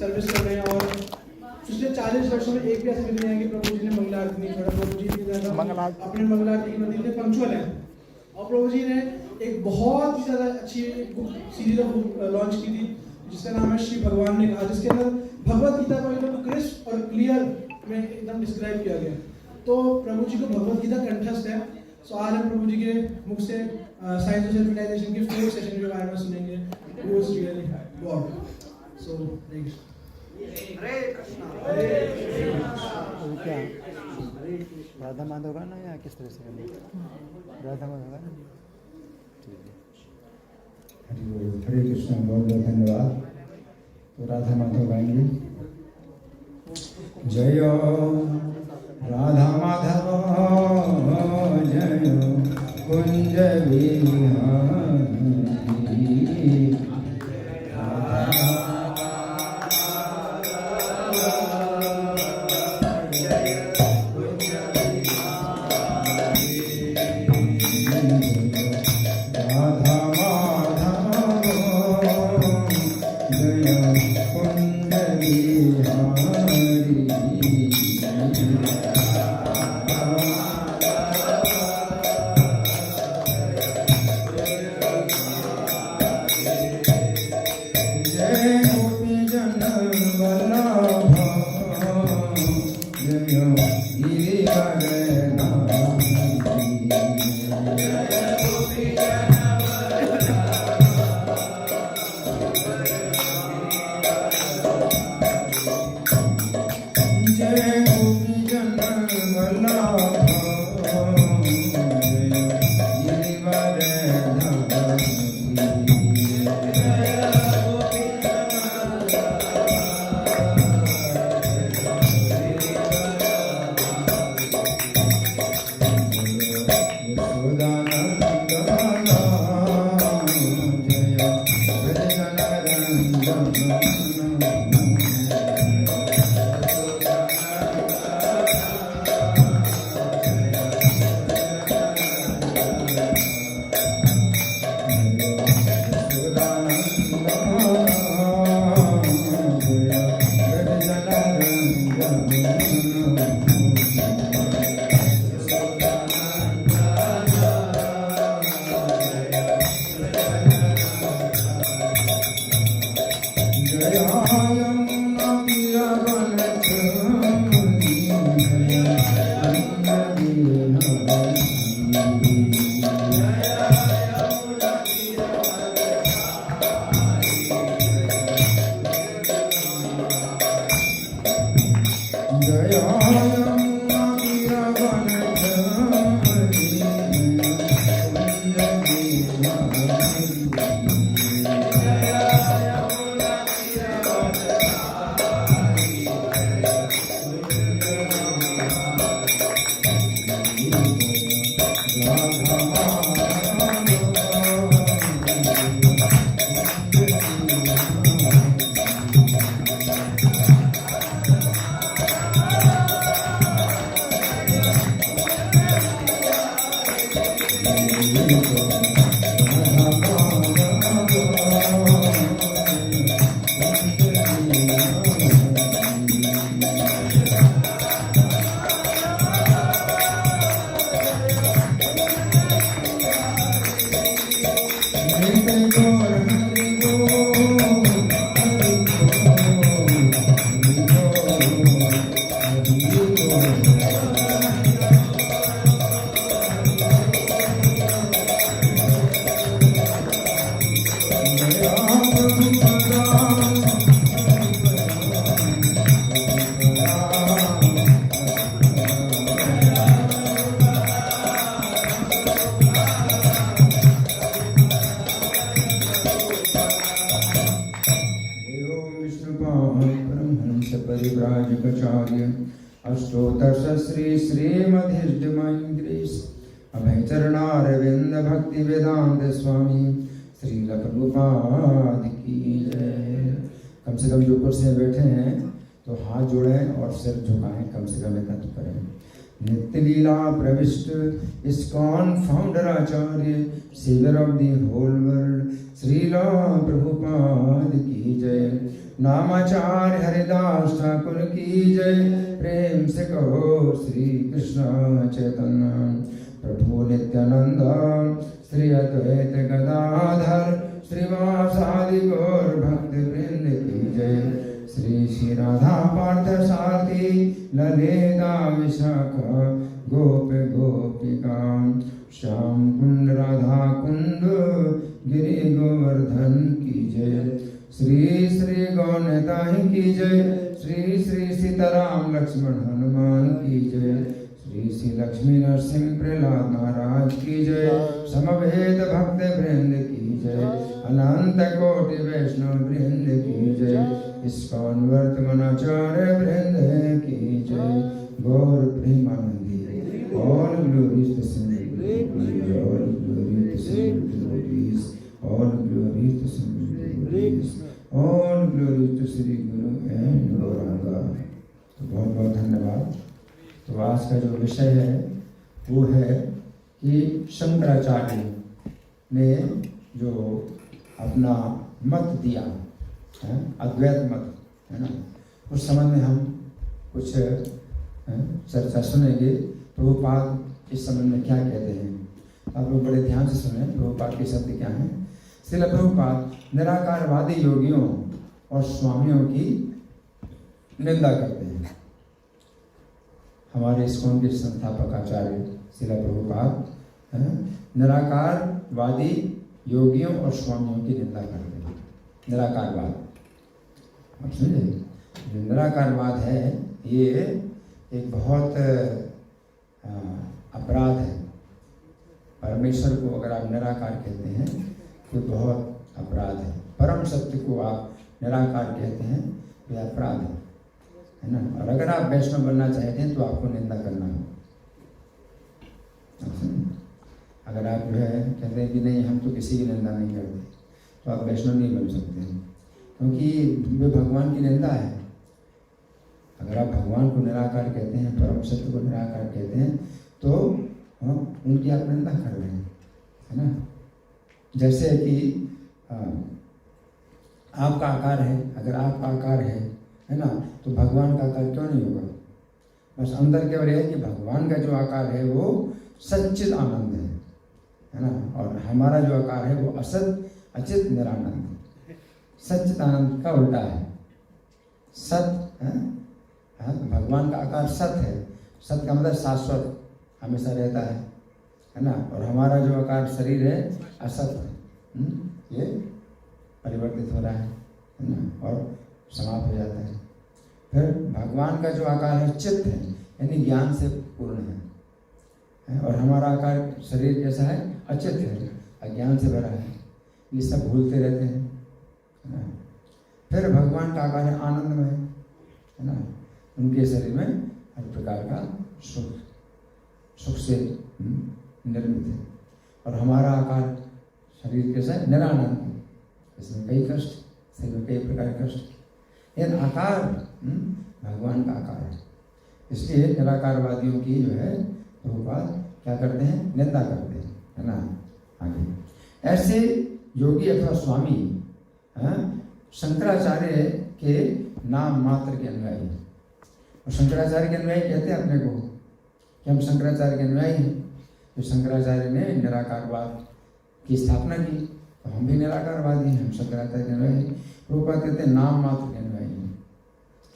Service कर रहे हैं और पिछले 40 वर्षों में एक भी ऐसा दिन नहीं है कि प्रभु जी ने मंगला आरती नहीं छोड़ा। प्रभु जी की ज़्यादा अपने मंगला आरती के मंदिर में पंक्चुअल है और प्रभु जी ने एक बहुत ही ज़्यादा अच्छी book series of book launch की थी जिसका नाम है श्री भगवान ने कहा, जिसके अंदर भगवत गीता को एकदम क्रिस्प और क्लियर में एकदम डिस्क्राइब किया गया। तो प्रभु जी को भगवत गीता कंठस्थ है। सो आज हम प्रभु जी के मुख से साइंस ऑफ सेल्फ रियलाइजेशन के 4th सेशन के बारे में सुनेंगे। Who is really God? So next. हरे कृष्णा। क्या राधा माधव गाना या किस तरह से करना? राधा माधव गाना। ठीक है। हरे कृष्णा, बहुत बहुत धन्यवाद। तो राधा माधव गाएंगे। जय राधा माधव जय कुंज बिहारी। परिव्राजकाचार्य अष्टोदश श्री श्रीमधिर्जमैन्द्रेश अभय चरणारविंद भक्ति वेदांत स्वामी श्री प्रभुपाद की जय। कम से कम जो कुर्सी में बैठे हैं तो हाथ जोड़ें और सिर झुकाएं, कम से कम इतना तो करें। नित्य लीला प्रविष्ट ISKCON founder acharya saviour of the whole world Srila Prabhupada की जय। नामाचार्य हरिदास ठाकुर की जय। प्रेम से कहो श्री कृष्ण चैतन्य प्रभु नित्यानंद श्री अद्वैत गदाधर श्रीवासादि गौर भक्त वृंद की जय। श्री श्री राधा पार्थ सारथी ललिता विशाखा गोप गोपिका श्याम कुंड राधा कुंड गिरि गोवर्धन की जय। श्री श्री गौनताई की जय। श्री श्री सीताराम लक्ष्मण हनुमान की जय। श्री श्री लक्ष्मी नरसिंह प्रहलाद महाराज की जय। समवेत भक्त वृंद की जय। अनंत कोटि वैष्णव वृंद की जय। इस्कॉन वर्तमानाचार्य वृंद की जय। गौर Premanandi all glories to Saint Glories, all glories to Saint Glories, all glories to Saint Glories, all glories to Sri Guru and Gauranga। तो बहुत बहुत धन्यवाद। तो आज का जो विषय है वो है कि शंकराचार्य ने जो अपना मत दिया है, अद्वैत मत है ना, उस संबंध में हम कुछ चर्चा सुनेंगे। प्रभुपाद इस संबंध में क्या कहते हैं, आप लोग बड़े ध्यान से सुने। प्रभुपाद के शब्द क्या हैं। श्रील प्रभुपाद निराकारवादी योगियों और स्वामियों की निंदा करते हैं। हमारे इस्कॉन के संस्थापक आचार्य श्रील प्रभुपाद निराकारवादी योगियों और स्वामियों की निंदा करते हैं। निराकारवाद, आप समझे, जो निराकारवाद है ये एक बहुत अपराध है। परमेश्वर को अगर आप निराकार कहते हैं तो बहुत अपराध है। परम सत्य को आप निराकार कहते हैं तो यह अपराध है ना। और अगर आप वैष्णव बनना चाहते हैं तो आपको निंदा करना है। अगर आप जो है कहते हैं कि नहीं हम तो किसी की निंदा नहीं करते तो आप वैष्णव नहीं बन सकते, क्योंकि वे भगवान की निंदा है। अगर आप भगवान को निराकार कहते हैं, परम सत्य को निराकार कहते हैं तो उनकी आप निंदा कर रहे हैं, है ना। जैसे कि आपका आकार है, अगर आपका आकार है ना, तो भगवान का आकार क्यों नहीं होगा। बस अंदर केवल है कि भगवान का जो आकार है वो सच्चिद आनंद है ना, और हमारा जो आकार है वो असत अचित निरानंद। सच्चिद आनंद का उल्टा है सत है। भगवान का आकार सत है। सत का मतलब शाश्वत, हमेशा रहता है ना। और हमारा जो आकार शरीर है असत है, ये परिवर्तित हो रहा है ना, और समाप्त हो जाता है। फिर भगवान का जो आकार है चित्त है, यानी ज्ञान से पूर्ण है। और हमारा आकार शरीर कैसा है, अचित है, अज्ञान से भरा है। ये सब भूलते रहते हैं ना। फिर भगवान का आकार है आनंदमय है ना। उनके शरीर में हर प्रकार का सुख से निर्मित है। और हमारा आकार शरीर कैसा है, निरानंद, इसमें कई कष्ट, शरीर में कई प्रकार के कष्ट। यह आकार भगवान का आकार है। इसलिए निराकारवादियों की जो है प्रभुपाद क्या करते हैं, निंदा करते हैं, है ना। आगे ऐसे योगी अथवा स्वामी शंकराचार्य के नाम मात्र के अनुयायी। और शंकराचार्य के अनुयायी कहते हैं अपने को कि हम शंकराचार्य के अनुयायी हैं। तो शंकराचार्य ने निराकारवाद की स्थापना की, तो हम भी निराकारवादी हैं, हम शंकराचार्य के अनुयायी। प्रभुपाद कहते हैं नाम मात्र के अनुयायी हैं,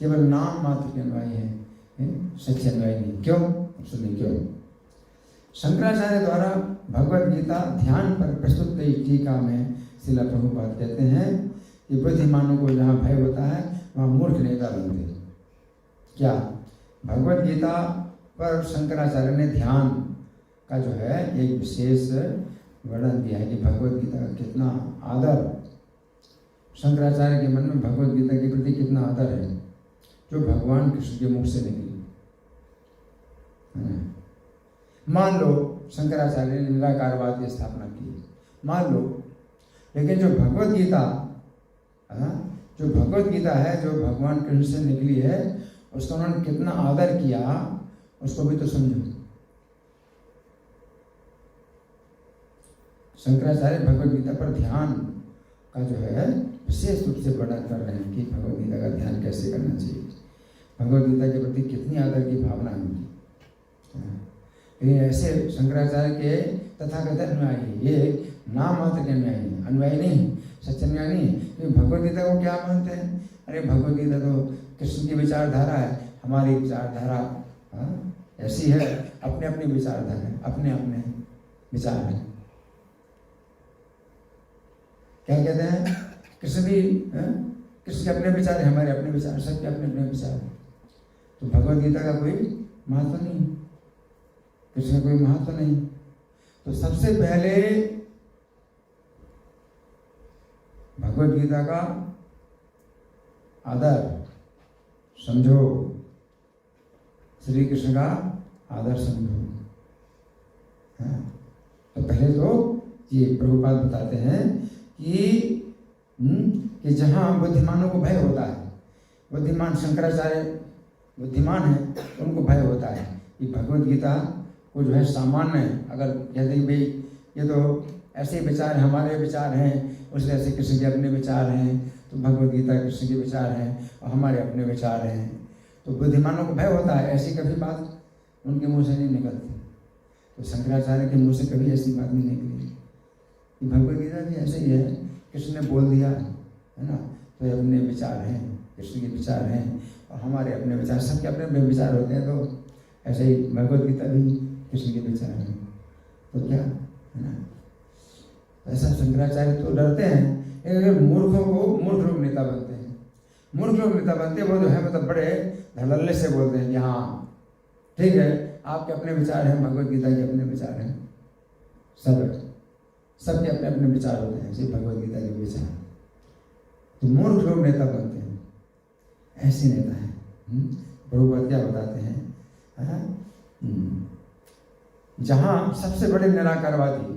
केवल नाम मात्र के अनुयायी हैं, सच्चे अनुयायी नहीं। क्यों, सुनिए क्यों। शंकराचार्य द्वारा भगवद गीता ध्यान पर प्रस्तुत कई टीका में श्रील प्रभुपाद कहते हैं कि बुद्धिमानों को जहाँ भय होता है वहाँ मूर्ख नेता बनते। क्या भगवद गीता पर शंकराचार्य ने ध्यान का जो है एक विशेष वर्णन दिया है कि भगवद गीता का कितना आदर, शंकराचार्य के मन में भगवद गीता के प्रति कितना आदर है, जो भगवान कृष्ण के मुख से निकली। मान लो शंकराचार्य ने निराकारवाद की स्थापना की, मान लो, लेकिन जो भगवद गीता है जो भगवान कृष्ण से निकली है, उसका उन्होंने कितना आदर किया, उसको भी तो समझो। शंकराचार्य भगवद गीता पर ध्यान का जो है विशेष रूप से वर्णन कर रहे हैं कि भगवद गीता का ध्यान कैसे करना चाहिए, भगवद गीता के प्रति कितनी आदर की भावना है उनकी। लेकिन ऐसे शंकराचार्य के तथाकथित अनुयायी, ये नाम मात्र के अनुयायी हैं, अनुयायी नहीं, सच्चे अनुयायी नहीं। क्योंकि भगवद गीता को क्या मानते हैं? अरे भगवद गीता तो कृष्ण की विचारधारा है, हमारी विचारधारा ऐसी है, अपने अपने विचारधारा है, अपने अपने विचार है। क्या कहते हैं? कृष्ण भी कृष्ण के अपने विचार है, हमारे अपने विचार, सबके अपने अपने विचार है। तो भगवद गीता का कोई महत्व नहीं, कृष्ण का कोई महत्व नहीं। तो सबसे पहले भगवद गीता का आदर समझो, श्री कृष्ण का आदर समझो। तो पहले तो ये प्रभुपाद बताते हैं कि जहाँ बुद्धिमानों को भय होता है, बुद्धिमान शंकराचार्य बुद्धिमान है, उनको भय होता है कि भगवद गीता को जो है सामान्य अगर कहते हैं भाई ये तो ऐसे विचार हैं, हमारे विचार हैं, उससे ऐसे कृष्ण के अपने विचार हैं, तो भगवद गीता कृष्ण के विचार हैं और हमारे अपने विचार हैं, तो बुद्धिमानों को भय होता है। ऐसी कभी बात उनके मुंह से नहीं निकलती। तो शंकराचार्य के मुंह से कभी ऐसी बात नहीं निकली कि भगवद गीता भी ऐसे ही है, कृष्ण ने बोल दिया है ना, तो ये अपने विचार हैं, कृष्ण के विचार हैं और हमारे अपने विचार, सबके अपने अपने विचार होते हैं। तो ऐसे ही भगवद गीता भी कृष्ण के विचार हैं। तो क्या है ना, ऐसा शंकराचार्य तो डरते हैं। मूर्खों को मूर्ख लोग नेता बनते हैं, मूर्ख लोग नेता बनते हैं। वो जो है मतलब बड़े धड़ल्ले से बोलते हैं कि हाँ ठीक है, आपके अपने विचार हैं, भगवद गीता के अपने विचार हैं, सबके अपने अपने विचार होते हैं, सिर्फ भगवद गीता के विचार। तो मूर्ख लोग नेता बनते हैं, ऐसे नेता हैं। प्रभुपाद क्या बताते हैं? जहाँ सबसे बड़े निराकारवादियों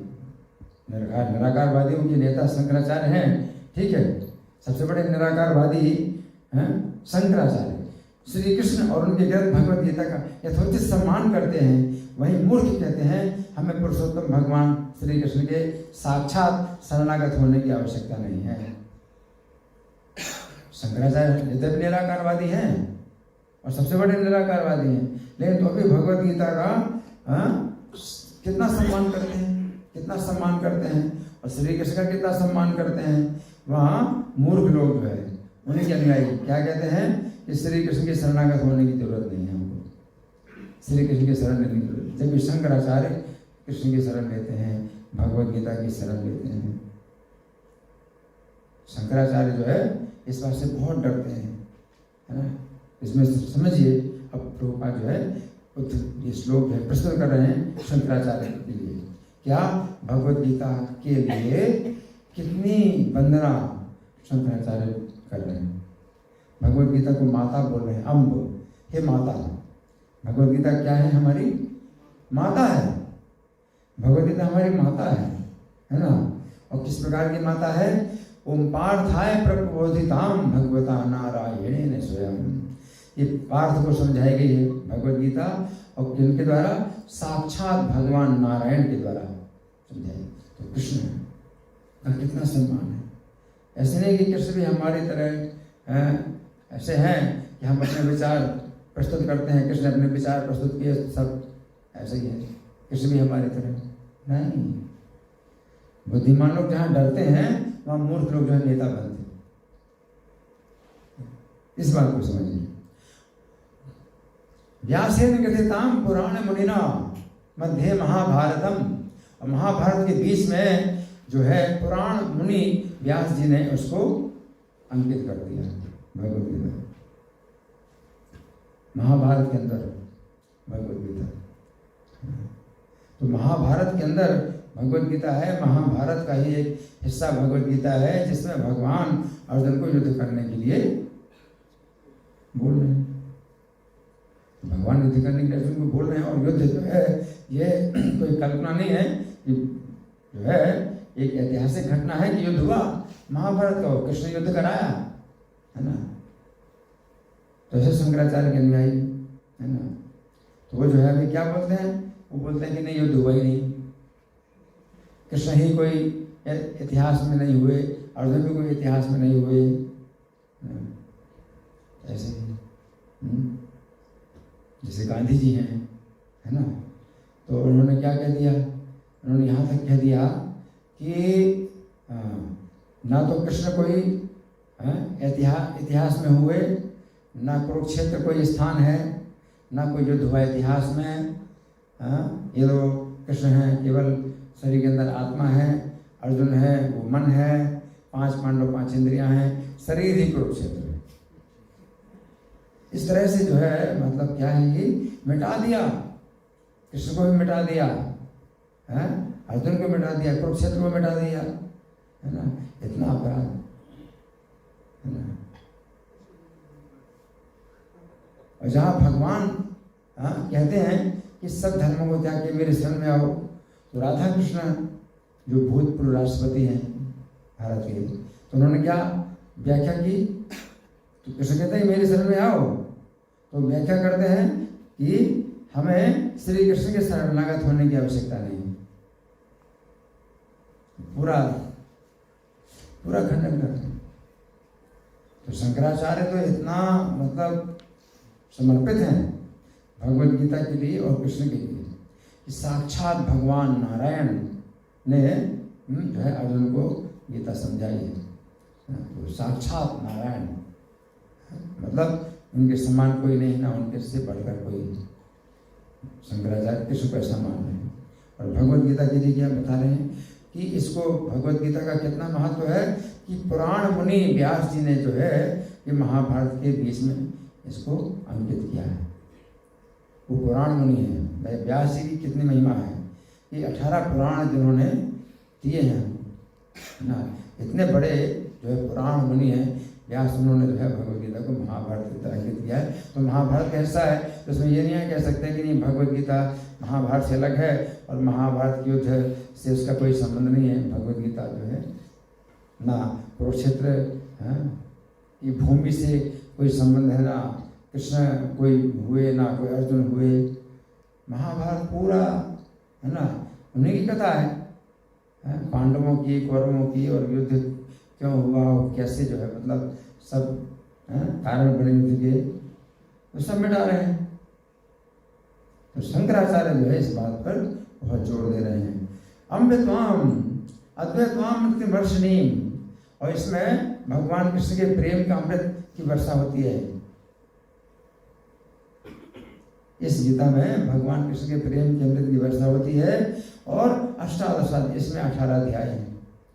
के नेता शंकराचार्य हैं, ठीक है, सबसे बड़े निराकारवादी शंकराचार्य श्री कृष्ण और उनके ग्रंथ भगवद गीता का यथोचित सम्मान करते हैं, वहीं मूर्ख कहते हैं हमें पुरुषोत्तम भगवान श्री कृष्ण के साक्षात शरणागत होने की आवश्यकता नहीं है। शंकराचार्य यद्यपि निराकारवादी हैं और सबसे बड़े निराकारवादी हैं, लेकिन तो भी भगवद गीता का कितना सम्मान करते हैं, कितना सम्मान करते हैं, और श्री कृष्ण का कितना सम्मान करते हैं। वहाँ मूर्ख लोग जो है उन्हीं के अनुयायी क्या कहते हैं कि श्री कृष्ण के शरणागत होने की जरूरत नहीं है, हमको श्री कृष्ण की शरण लेने की जरूरत। जबकि शंकराचार्य कृष्ण की शरण लेते हैं, भगवद गीता की शरण लेते हैं। शंकराचार्य जो है इस बात से बहुत डरते हैं, है ना। इसमें समझिए, अब प्रभुपाद जो है ये श्लोक है प्रस्तुत कर रहे हैं शंकराचार्य के लिए। क्या भगवद गीता के लिए कितनी वंदना शंकराचार्य कर रहे हैं। भगवद गीता को माता बोल रहे हैं, अम्ब, हे माता। भगवद गीता क्या है? हमारी माता है। भगवद गीता हमारी माता है ना। और किस प्रकार की माता है? ओम पार्थाय प्रबोधिताम भगवता नारायणेन स्वयं। ये पार्थ को समझाई गई है भगवद गीता, और किनके द्वारा? साक्षात भगवान नारायण के द्वारा समझाई। तो कृष्ण का कितना सम्मान है। ऐसे नहीं कि कृष्ण भी हमारी तरह ऐसे हैं कि हम अपने विचार प्रस्तुत करते हैं, कृष्ण अपने विचार प्रस्तुत किए, सब ऐसे ही है। कृष्ण भी हमारी तरह नहीं। बुद्धिमान लोग जहाँ डरते हैं वहाँ मूर्ख लोग जो है नेता बनते हैं। इस बात को समझिए। व्यासेन कथिताम पुराण मुनिना मध्य महाभारतम। और महाभारत के बीच में जो है पुराण मुनि व्यास जी ने उसको अंकित कर दिया भगवद गीता। महाभारत के अंदर भगवद गीता, तो महाभारत के अंदर भगवद गीता है। महाभारत का ही एक हिस्सा भगवद गीता है, जिसमें भगवान अर्जुन को युद्ध करने के लिए बोल रहे हैं। भगवान युद्ध करने के लिए अर्जुन को बोल रहे हैं। और युद्ध जो है ये कोई कल्पना नहीं है, जो है एक ऐतिहासिक घटना है कि युद्ध हुआ महाभारत का, कृष्ण युद्ध कराया, है ना। तो ऐसे शंकराचार्य के अनुयायी, है ना। तो वो जो है अभी क्या बोलते हैं? वो बोलते हैं कि नहीं, युद्ध हुआ ही नहीं, कृष्ण ही कोई इतिहास में नहीं हुए, अर्जुन भी कोई इतिहास में नहीं हुए, ऐसे ही जैसे गांधी जी हैं, है ना। तो उन्होंने क्या कह दिया, उन्होंने यहाँ तक कह दिया कि ना तो कृष्ण कोई इतिहास में हुए, ना कुरुक्षेत्र कोई स्थान है, ना कोई युद्ध हुआ इतिहास में। ये तो कृष्ण हैं, केवल शरीर के अंदर आत्मा है, अर्जुन है वो मन है, 5 पांडव 5 इंद्रियां हैं, शरीर ही कुरुक्षेत्र है। इस तरह से जो है मतलब क्या है, ये मिटा दिया, कृष्ण को भी मिटा दिया, है अर्जुन को मिटा दिया, कुरुक्षेत्र को मिटा दिया, है ना। इतना अपराध, है ना। और जहाँ भगवान कहते हैं कि सब धर्मों को त्याग के मेरे शरण में आओ, तो राधा कृष्ण जो भूतपूर्व राष्ट्रपति हैं भारत के, तो उन्होंने क्या व्याख्या की, तो कृष्ण कहते हैं मेरे शरण में आओ, तो व्याख्या करते हैं कि हमें श्री कृष्ण के शरणागत होने की आवश्यकता नहीं, पूरा खंडन करते हैं। तो शंकराचार्य तो इतना मतलब समर्पित हैं भगवद गीता के लिए और कृष्ण के लिए कि साक्षात भगवान नारायण ने जो है अर्जुन को गीता समझाई है। तो साक्षात नारायण मतलब उनके समान कोई नहीं, ना उनके से बढ़कर कोई। शंकराचार्य कृष्ण को ऐसा मान रहे हैं। और भगवद गीता के लिए क्या बता रहे हैं कि इसको भगवद गीता का कितना महत्व है कि पुराण मुनि व्यास जी ने जो है ये महाभारत के बीच में इसको अंकित किया है। वो पुराण मुनि है, व्यास जी की कितनी महिमा है कि 18 पुराण जिन्होंने दिए हैं ना, इतने बड़े जो है पुराण मुनि हैं व्यास, उन्होंने जो है भगवद गीता को महाभारत की तरह अंकित किया है। तो महाभारत कैसा है, तो उसमें ये नहीं कह सकते कि नहीं भगवद गीता महाभारत से अलग है और महाभारत की युद्ध से उसका कोई संबंध नहीं है। भगवद गीता जो है ना कुरुक्षेत्र की भूमि से कोई संबंध है, ना कृष्ण कोई हुए ना कोई अर्जुन हुए। महाभारत पूरा है ना उन्हीं की कथा है, पांडवों की कौरवों की, और युद्ध क्यों हुआ और कैसे जो है मतलब सब कारण बने युद्ध के, तो सब मिटा रहे हैं। तो शंकराचार्य जो है इस बात पर बहुत जोर दे रहे हैं। अम्बित्वाम अद्वैतवाम मृत्यु वर्षिणी, और इसमें भगवान कृष्ण के प्रेम का अमृत की वर्षा होती है। इस गीता में भगवान कृष्ण के प्रेम के अमृत की वर्षा होती है। और 18 इसमें 18 अध्याय हैं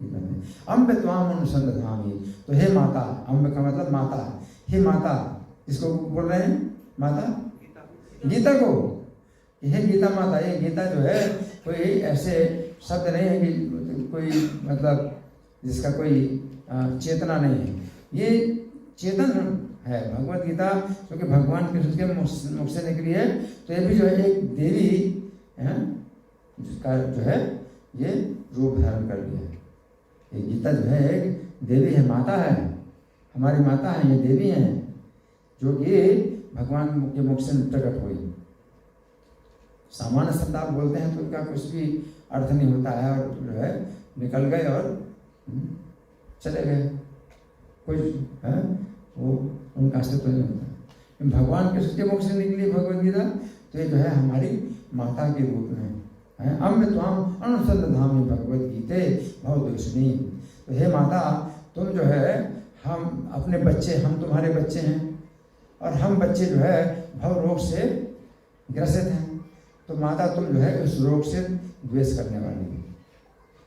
गीता में। अम्ब त्वाम अनुसंधामी, तो हे माता, अम्ब का मतलब माता, हे माता, इसको बोल रहे हैं माता गीता को, हे गीता माता। ये गीता जो है कोई ऐसे शब्द नहीं है कि कोई मतलब जिसका कोई चेतना नहीं है, ये चेतन है भगवत गीता, क्योंकि भगवान कृष्ण के मुख से निकली है। तो ये भी जो है एक देवी है जिसका जो है ये रूप धारण कर लिया है। ये गीता जो है एक देवी है, माता है, हमारी माता है, ये देवी हैं जो कि भगवान के मुख से प्रकट हुई। सामान्य शब्द आप बोलते हैं तो उनका कुछ भी अर्थ नहीं होता है, और जो है निकल गए और चले गए, कुछ है वो उनका अस्तित्व नहीं होता। भगवान कृष्ण के मुख से निकली भगवद गीता, तो ये जो है हमारी माता के रूप में है। अम्ब त्वाम अनुसंधामी भगवद गीते भवदोषिणी, तो हे माता तुम जो है हम अपने बच्चे, हम तुम्हारे बच्चे हैं, और हम बच्चे जो है भव रोग से ग्रसित हैं। तो माता तुम जो है उस रोग से द्वेष करने वाली है।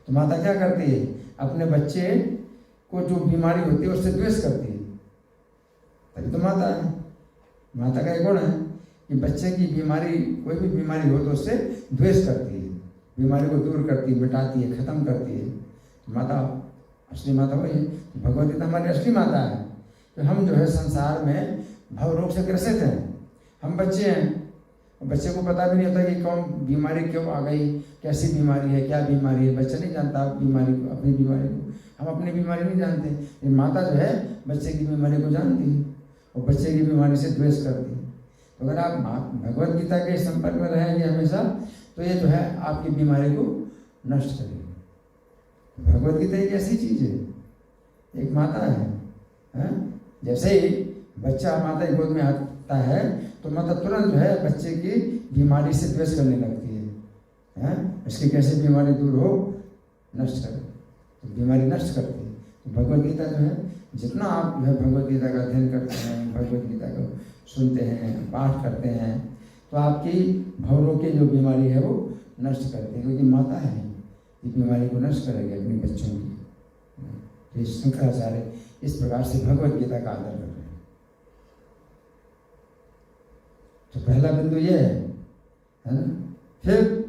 तो माता क्या करती है, अपने बच्चे को जो बीमारी होती है उससे द्वेष करती है, तभी तो माता है। माता का एक गुण है कि बच्चे की बीमारी, कोई भी बीमारी हो तो उससे द्वेष करती है, बीमारी को दूर करती है, मिटाती है, खत्म करती है। माता असली माता वही है। भगवद गीता हमारी असली माता है। तो हम जो है संसार में भव रोग से ग्रसित हैं, हम बच्चे हैं, बच्चे को पता भी नहीं होता कि कौन बीमारी क्यों आ गई, कैसी बीमारी है, क्या बीमारी है, बच्चा नहीं जानता बीमारी को, अपनी बीमारी को। हम अपनी बीमारी नहीं जानते, लेकिन माता जो है बच्चे की बीमारी को जानती है और बच्चे की बीमारी से द्वेष करती है। तो अगर आप भगवद गीता के संपर्क में रहेंगे हमेशा, तो ये जो है आपकी बीमारी को नष्ट करेगी। भगवद गीता एक ऐसी चीज़ है एक माता है? जैसे ही बच्चा माता की गोद में आता है तो माता तुरंत जो है बच्चे की बीमारी से द्वेष करने लगती है? इसकी कैसे बीमारी दूर हो, नष्ट कर, तो बीमारी नष्ट करती है। तो भगवद गीता जो है, जितना आप जो है भगवद गीता का अध्ययन करते हैं, भगवद गीता को सुनते हैं, पाठ करते हैं, तो आपकी भवरों की जो बीमारी है वो नष्ट करती है, क्योंकि माता है, ये बीमारी को नष्ट करेगी अपने बच्चों की। तो शंकराचार्य इस प्रकार से भगवद गीता का आदर कर रहे हैं। तो पहला बिंदु ये है ना। फिर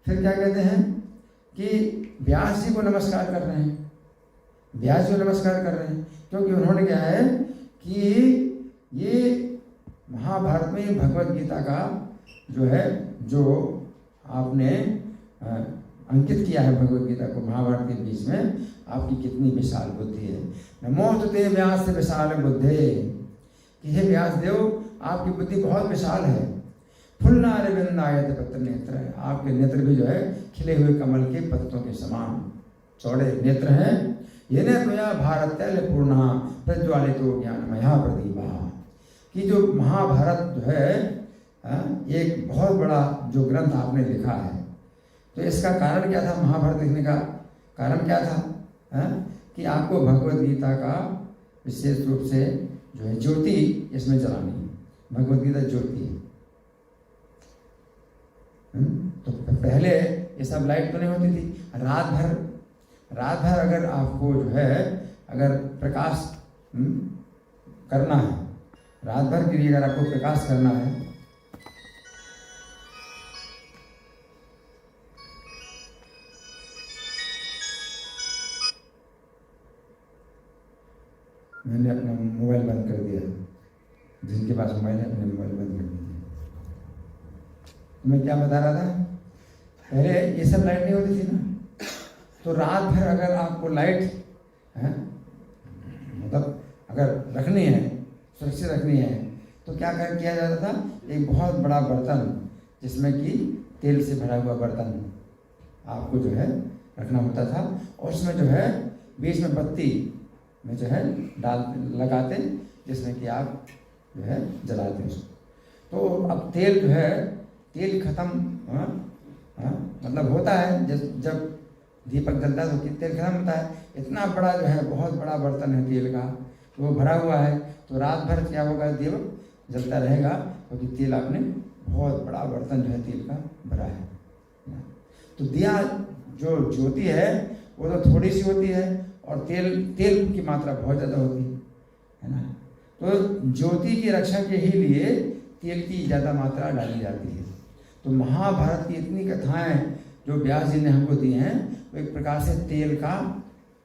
क्या कहते हैं कि व्यास जी को नमस्कार कर रहे हैं, व्यास जी को नमस्कार कर रहे हैं, क्योंकि उन्होंने क्या है कि ये महाभारत में भगवद गीता का जो है, जो आपने अंकित किया है भगवद गीता को महाभारत के बीच में, आपकी कितनी विशाल बुद्धि है। नमोस्तुते व्यास विशाल बुद्धे, कि हे व्यास देव आपकी बुद्धि बहुत विशाल है। फुल्लारविंदायत पत्र नेत्र, आपके नेत्र भी जो है खिले हुए कमल के पत्तों के समान चौड़े नेत्र हैं। ये ने त्वया भारत तैल पूर्णा प्रज्वालितो ज्ञानमया प्रदीपा, कि जो महाभारत जो है एक बहुत बड़ा जो ग्रंथ आपने लिखा है, तो इसका कारण क्या था? महाभारत लिखने का कारण क्या था? कि आपको भगवद गीता का विशेष रूप से जो है ज्योति इसमें जलानी है। भगवद गीता ज्योति है। तो पहले ये सब लाइट तो नहीं होती थी। रात भर अगर आपको जो है अगर प्रकाश करना है, रात भर के लिए अगर आपको प्रकाश करना है, मैंने अपना मोबाइल बंद कर दिया, जिनके पास मोबाइल है अपने मोबाइल बंद कर दिया। मैं क्या बता रहा था? पहले ये सब लाइट नहीं होती थी ना, तो रात भर अगर आपको लाइट मतलब अगर रखनी है, सुरक्षित रखनी है, तो क्या किया जाता था? एक बहुत बड़ा बर्तन जिसमें कि तेल से भरा हुआ बर्तन आपको जो है रखना होता था, और उसमें जो है बीच में बत्ती में जो है लगाते, जिसमें कि आप जो है जलाते उसको। तो अब तेल जो है, तेल खत्म मतलब होता है जब दीपक जलता है तो तेल खत्म होता है। इतना बड़ा जो है बहुत बड़ा बर्तन है तेल का, तो वो भरा हुआ है, तो रात भर क्या होगा? दीपक जलता रहेगा, क्योंकि तेल आपने बहुत बड़ा बर्तन जो है तेल का भरा है। तो दिया जो ज्योति है वो तो थोड़ी सी होती है, और तेल की मात्रा बहुत ज़्यादा होती है ना। तो ज्योति की रक्षा के ही लिए तेल की ज़्यादा मात्रा डाली जाती है। तो महाभारत की इतनी कथाएं जो व्यास जी ने हमको दी हैं, वो एक प्रकार से तेल का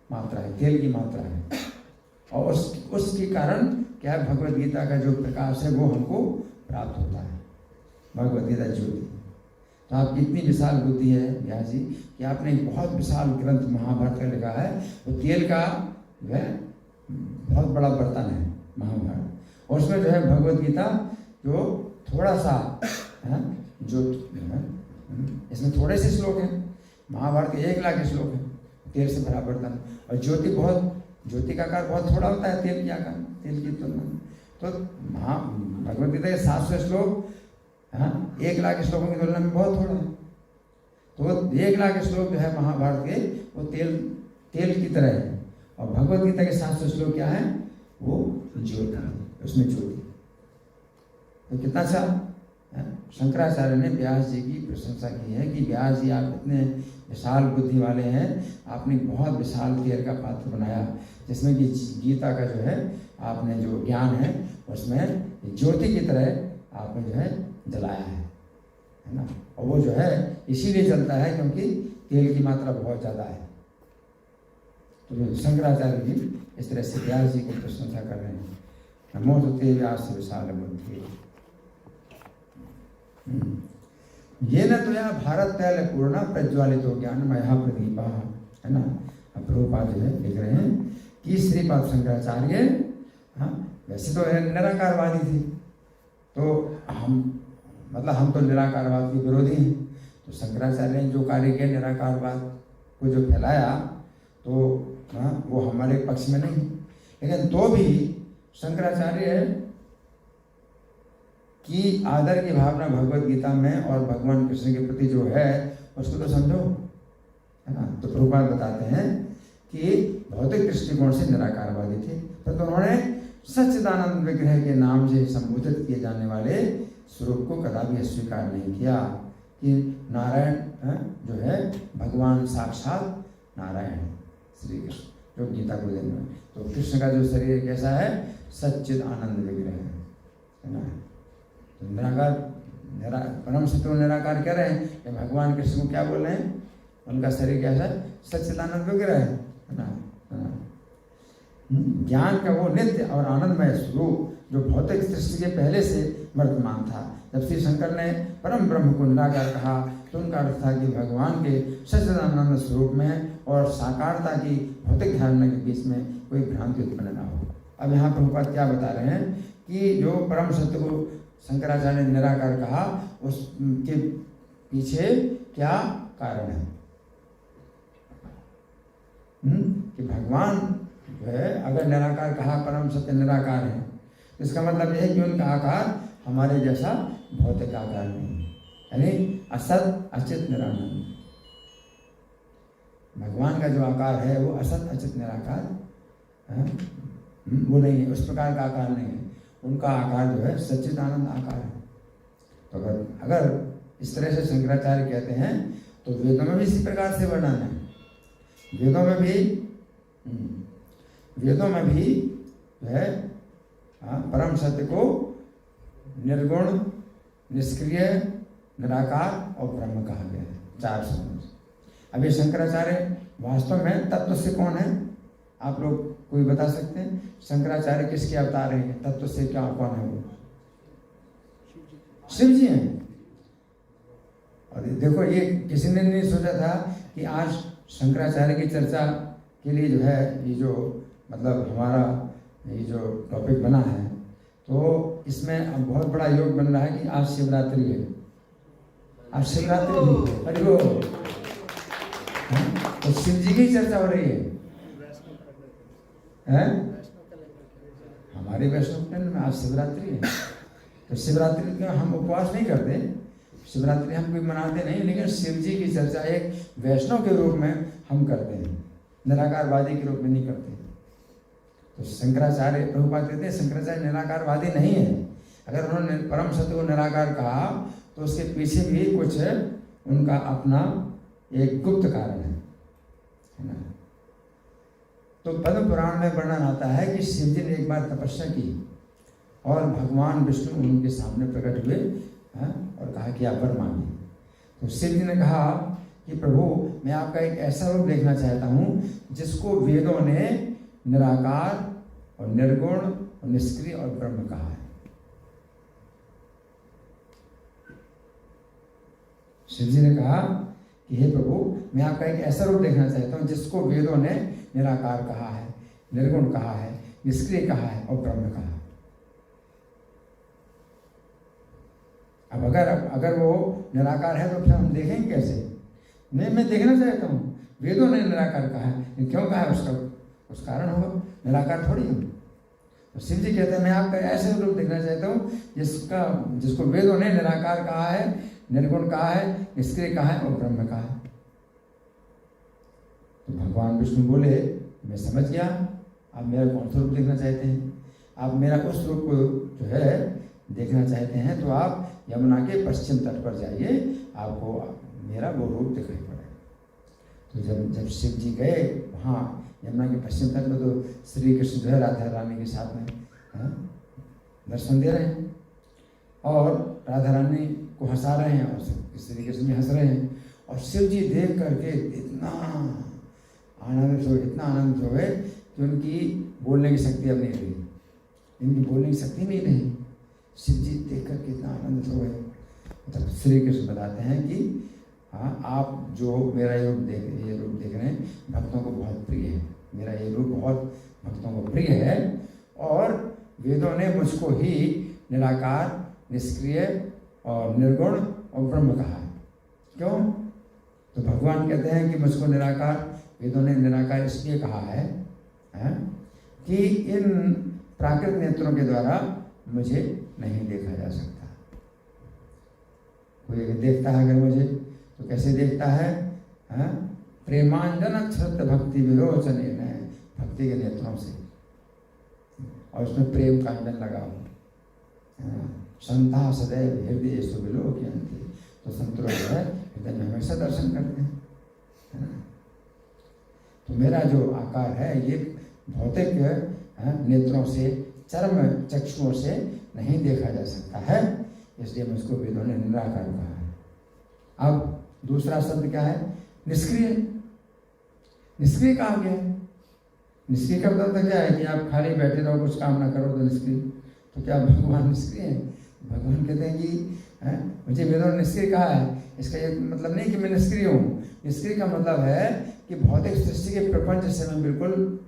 मात्रा है, तेल की मात्रा है। और उसके कारण क्या है? भगवद गीता का जो प्रकाश है वो हमको प्राप्त होता है, भगवद गीता ज्योति। तो आपकी इतनी विशाल बुद्धि है व्यास जी कि आपने एक बहुत विशाल ग्रंथ महाभारत का लिखा है। वो तेल का जो है बहुत बड़ा बर्तन है महाभारत, और उसमें जो है भगवद गीता जो थोड़ा सा जो इसमें थोड़े से श्लोक हैं, महाभारत के 1 लाख श्लोक हैं, तेल से भरा बर्तन। और ज्योति ज्योति का आकार बहुत थोड़ा होता है तेल की आकार, तेल की तुलना में। तो भगवद गीता के 700 श्लोक 1 लाख श्लोकों की तुलना में बहुत थोड़ा है। तो 1 लाख श्लोक जो है महाभारत के वो तेल की तरह है, और भगवद गीता के 700 श्लोक क्या है? वो ज्योति, उसमें ज्योति। तो कितना अच्छा शंकराचार्य ने व्यास जी की प्रशंसा की है कि व्यास जी आप इतने विशाल बुद्धि वाले हैं, आपने बहुत विशाल तेल का पात्र बनाया, जिसमें कि गीता का जो है आपने जो ज्ञान है उसमें ज्योति की तरह आपने जो है जलाया है ना। और वो जो है इसीलिए जलता है क्योंकि तेल की मात्रा बहुत ज़्यादा है। तो शंकराचार्य जी इस तरह से व्यास जी की प्रशंसा कर रहे हैं। नमो तुते व्यास विशाल बुद्धि, ये न तो यहाँ भारत तैल पूर्ण प्रज्वालित हो ज्ञान मया प्रदीपा, है ना। अब प्रभुपाद जो है लिख रहे हैं कि श्रीपाद शंकराचार्य वैसे तो निराकारवादी थे, तो हम तो निराकारवाद के विरोधी हैं। तो शंकराचार्य ने जो कार्य किया निराकारवाद को जो फैलाया, तो वो हमारे पक्ष में नहीं, लेकिन तो भी शंकराचार्य की आदर की भावना भगवत गीता में और भगवान कृष्ण के प्रति जो है उसको तो समझो, है ना। तो प्रभुपाद बताते हैं कि भौतिक दृष्टिकोण से निराकारवादी थे, परंतु उन्होंने सच्चिदानंद विग्रह के नाम से संबोधित किए जाने वाले स्वरूप को कदापि अस्वीकार नहीं किया कि नारायण जो है भगवान साक्षात नारायण है, श्री कृष्ण जो गीता को देने वाले। तो कृष्ण का जो शरीर कैसा है, सच्चिद आनंद विग्रह है ना। तो निराकार परम सत्य निराकार कह रहे हैं कि भगवान कृष्ण को क्या बोल रहे हैं, उनका शरीर कैसा है, सच्चिदानंद विग्रह है ना। ज्ञान का वो नित्य और आनंदमय स्वरूप जो भौतिक सृष्टि के पहले से वर्तमान था। जब श्री शंकर ने परम ब्रह्म को निराकार कहा तो उनका अर्थ था कि भगवान के सच्चिदानंद स्वरूप में और साकारता की भौतिक धारणा के बीच में कोई भ्रांति उत्पन्न ना हो। अब यहाँ प्रभुपाद क्या बता रहे हैं कि जो परम सत्य को शंकराचार्य ने निराकार कहा उसके पीछे क्या कारण है कि भगवान जो है अगर निराकार कहा, परम सत्य निराकार है, इसका मतलब यह है कि उनका आकार हमारे जैसा भौतिक आकार नहीं है, यानी असत अचित निरानंद। भगवान का जो आकार है वो असत अचित निराकार वो नहीं है, उस प्रकार का आकार नहीं है। उनका आकार जो है सच्चिदानंद आकार है। तो अगर इस तरह से शंकराचार्य कहते हैं तो वेदों में भी इसी प्रकार से वर्णन है। वेदों में भी जो है परम सत्य को निर्गुण, निष्क्रिय, निराकार और ब्रह्म कहा गया है, 4 शब्दों से। अब ये शंकराचार्य वास्तव में तत्व से कौन है, आप लोग कोई बता सकते हैं? शंकराचार्य किसके अवतार हैं? तत्व से क्या कौन है वो? शिव जी हैं। और देखो ये किसी ने नहीं सोचा था कि आज शंकराचार्य की चर्चा के लिए जो है ये जो मतलब हमारा ये जो टॉपिक बना है तो इसमें अब बहुत बड़ा योग बन रहा है कि आज शिवरात्रि है। आज शिवरात्रि भी अरे वो तो शिव जी की चर्चा हो रही है हमारे वैष्णव कैलेंडर में आज शिवरात्रि है। तो शिवरात्रि का हम उपवास नहीं करते, शिवरात्रि हम कोई मनाते नहीं, लेकिन शिव जी की चर्चा एक वैष्णव के रूप में हम करते हैं, निराकारवादी के रूप में नहीं करते। तो शंकराचार्य प्रभुपाद कहते हैं शंकराचार्य निराकारवादी नहीं है। अगर उन्होंने परम सत्य को निराकार कहा तो उसके पीछे भी कुछ उनका अपना एक गुप्त कारण है ना। तो पद्म पुराण में वर्णन आता है कि शिव जी ने एक बार तपस्या की और भगवान विष्णु उनके सामने प्रकट हुए और कहा कि आप वर मांगिए। तो शिव जी ने कहा कि प्रभु मैं आपका एक ऐसा रूप देखना चाहता हूँ जिसको वेदों ने निराकार और निर्गुण और निष्क्रिय और ब्रह्म कहा है। शिव जी ने कहा कि हे प्रभु मैं आपका एक ऐसा रूप देखना चाहता हूँ जिसको वेदों ने निराकार कहा है, निर्गुण कहा है, निष्क्रिय कहा है और ब्रह्म कहा है। अब अगर वो निराकार है तो फिर हम देखेंगे कैसे? मैं देखना चाहता हूँ, वेदों ने निराकार कहा है, क्यों कहा है उसका कुछ कारण होगा, निराकार थोड़ी हो। तो शिव जी कहते हैं मैं आपका ऐसे रूप देखना चाहता हूँ जिसको वेदों ने निराकार कहा है, निर्गुण कहा है, निष्क्रिय कहा है और ब्रह्म कहा है। तो भगवान विष्णु बोले मैं समझ गया, आप मेरा कौन सा रूप देखना चाहते हैं? आप मेरा उस रूप को जो है देखना चाहते हैं तो आप यमुना के पश्चिम तट पर जाइए, आपको मेरा वो रूप दिखाई पड़ेगा। तो जब शिव जी गए वहाँ यमुना के पश्चिम तट में तो श्री कृष्ण जो है राधा रानी के साथ में दर्शन दे रहे हैं और राधा रानी को हंसा रहे हैं और श्री कृष्ण भी हंस रहे हैं। और शिव जी देख करके इतना आनंदित हो गए कि उनकी बोलने की शक्ति अब नहीं रही, इनकी बोलने की शक्ति नहीं रही। शिव जी देख कर कितना आनंदित हो गए। तब श्री कृष्ण बताते हैं कि हाँ आप जो मेरा ये रूप देख रहे हैं भक्तों को बहुत प्रिय है, मेरा ये रूप बहुत भक्तों को प्रिय है और वेदों ने मुझको ही निराकार, निष्क्रिय और निर्गुण और ब्रह्म कहा है। क्यों? तो भगवान कहते हैं कि मुझको निराकार, वेदों ने निराकार इसलिए कहा है कि इन प्राकृत नेत्रों के द्वारा मुझे नहीं देखा जा सकता। कोई अगर देखता है अगर मुझे तो कैसे देखता है? प्रेमांजन श्रद्ध भक्ति विरोचन, भक्ति के नेत्रों से, और उसमें प्रेम का अंजन लगा हो। संता सदैव हृदय सुविलोकयन्ति, तो संत लोग जो है हृदय में हमेशा दर्शन करते हैं, है ना। तो मेरा जो आकार है ये भौतिक नेत्रों से, चर्म चक्षुओं से नहीं देखा जा सकता है, इसलिए मैं उसको वेदों ने निराकार कहा है। अब दूसरा शब्द क्या है? निष्क्रिय। निष्क्रिय कहा गया है। निष्क्रिय का मतलब क्या है कि आप खाली बैठे रहो, कुछ काम ना करो तो निष्क्रिय। तो क्या भगवान निष्क्रिय है? भगवान कहते हैं कि मुझे वेदों ने निष्क्रिय कहा है, इसका ये मतलब नहीं कि मैं निष्क्रिय हूँ। निष्क्रिय का मतलब है कि भौतिक सृष्टि के प्रपंच से मैं बिल्कुल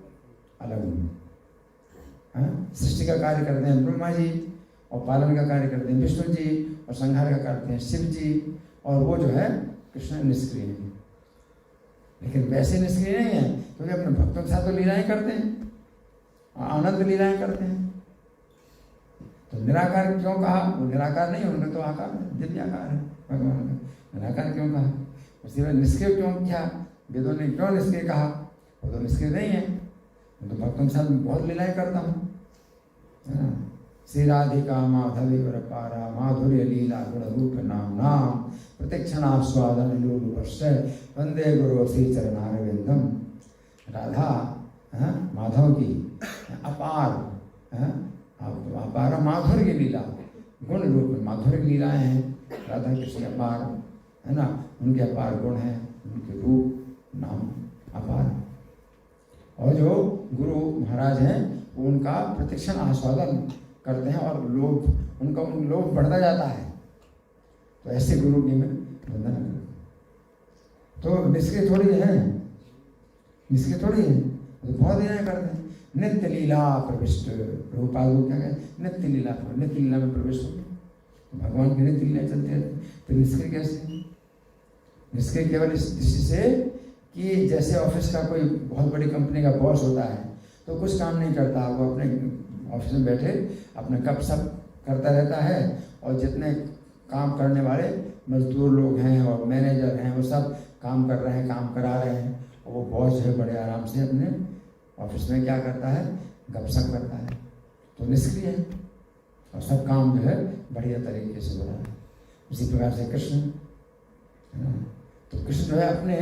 अलग हूँ। सृष्टि का कार्य करते हैं ब्रह्मा जी, और पालन का कार्य करते हैं विष्णु जी, और संहार का करते हैं शिव जी, और वो जो है कृष्ण निष्क्रिय है। लेकिन वैसे निष्क्रिय नहीं है, क्योंकि अपने भक्तों के साथ तो लीलाएं करते हैं, आनंद लीलाएं करते हैं। तो निराकार क्यों कहा? वो निराकार नहीं, उनका तो आकार है, दिव्याकार है भगवान का। निराकार क्यों कहा? उसी में निष्क्रिय क्यों किया? वेदों ने क्यों निष्क्रिय कहा? वो तो निष्क्रिय नहीं है, मैं तो भक्तों के साथ बहुत लीलाएं करता हूँ। श्री राधिका माधवी पारा माधुर्य लीला गुण रूप नाम नाम प्रत्यक्षणास्वादन लोलुपश्चय वंदे गुरु श्री चरणारविंदम। राधा माधव की अपार अपार माधुर्य लीला, गुण रूप माधुर्य लीलाएं हैं। राधा कृष्ण अपार है ना, उनके अपार गुण हैं, उनके रूप नाम अपार। और जो गुरु महाराज हैं वो उनका प्रतिक्षण आस्वादन करते हैं, और लोभ उनका लोभ बढ़ता जाता है। तो ऐसे गुरु की मैं वंदना करता हूँ। तो निष्क्रिय थोड़ी है, निष्क्रिय थोड़ी है, तो बहुत लीलाएं करते हैं। नित्य लीला प्रविष्ट, प्रभुपाद को क्या कहें? नित्य लीला, नित्य लीला में प्रविष्ट हो गए। भगवान की नित्य लीला चलती रहती है। तो निष्क्रिय कैसे? निष्क्रिय केवल इस दृष्टि से कि जैसे ऑफिस का कोई बहुत बड़ी कंपनी का बॉस होता है तो कुछ काम नहीं करता, वो अपने ऑफिस में बैठे अपने गप सप करता रहता है, और जितने काम करने वाले मजदूर लोग हैं और मैनेजर हैं वो सब काम कर रहे हैं, काम करा रहे हैं, और वो बॉस जो है बड़े आराम से अपने ऑफिस में क्या करता है? गपशप करता है। तो निष्क्रिय है, और सब काम जो है बढ़िया तरीके से हो रहा है। उसी प्रकार से कृष्ण है ना, तो कृष्ण जो है अपने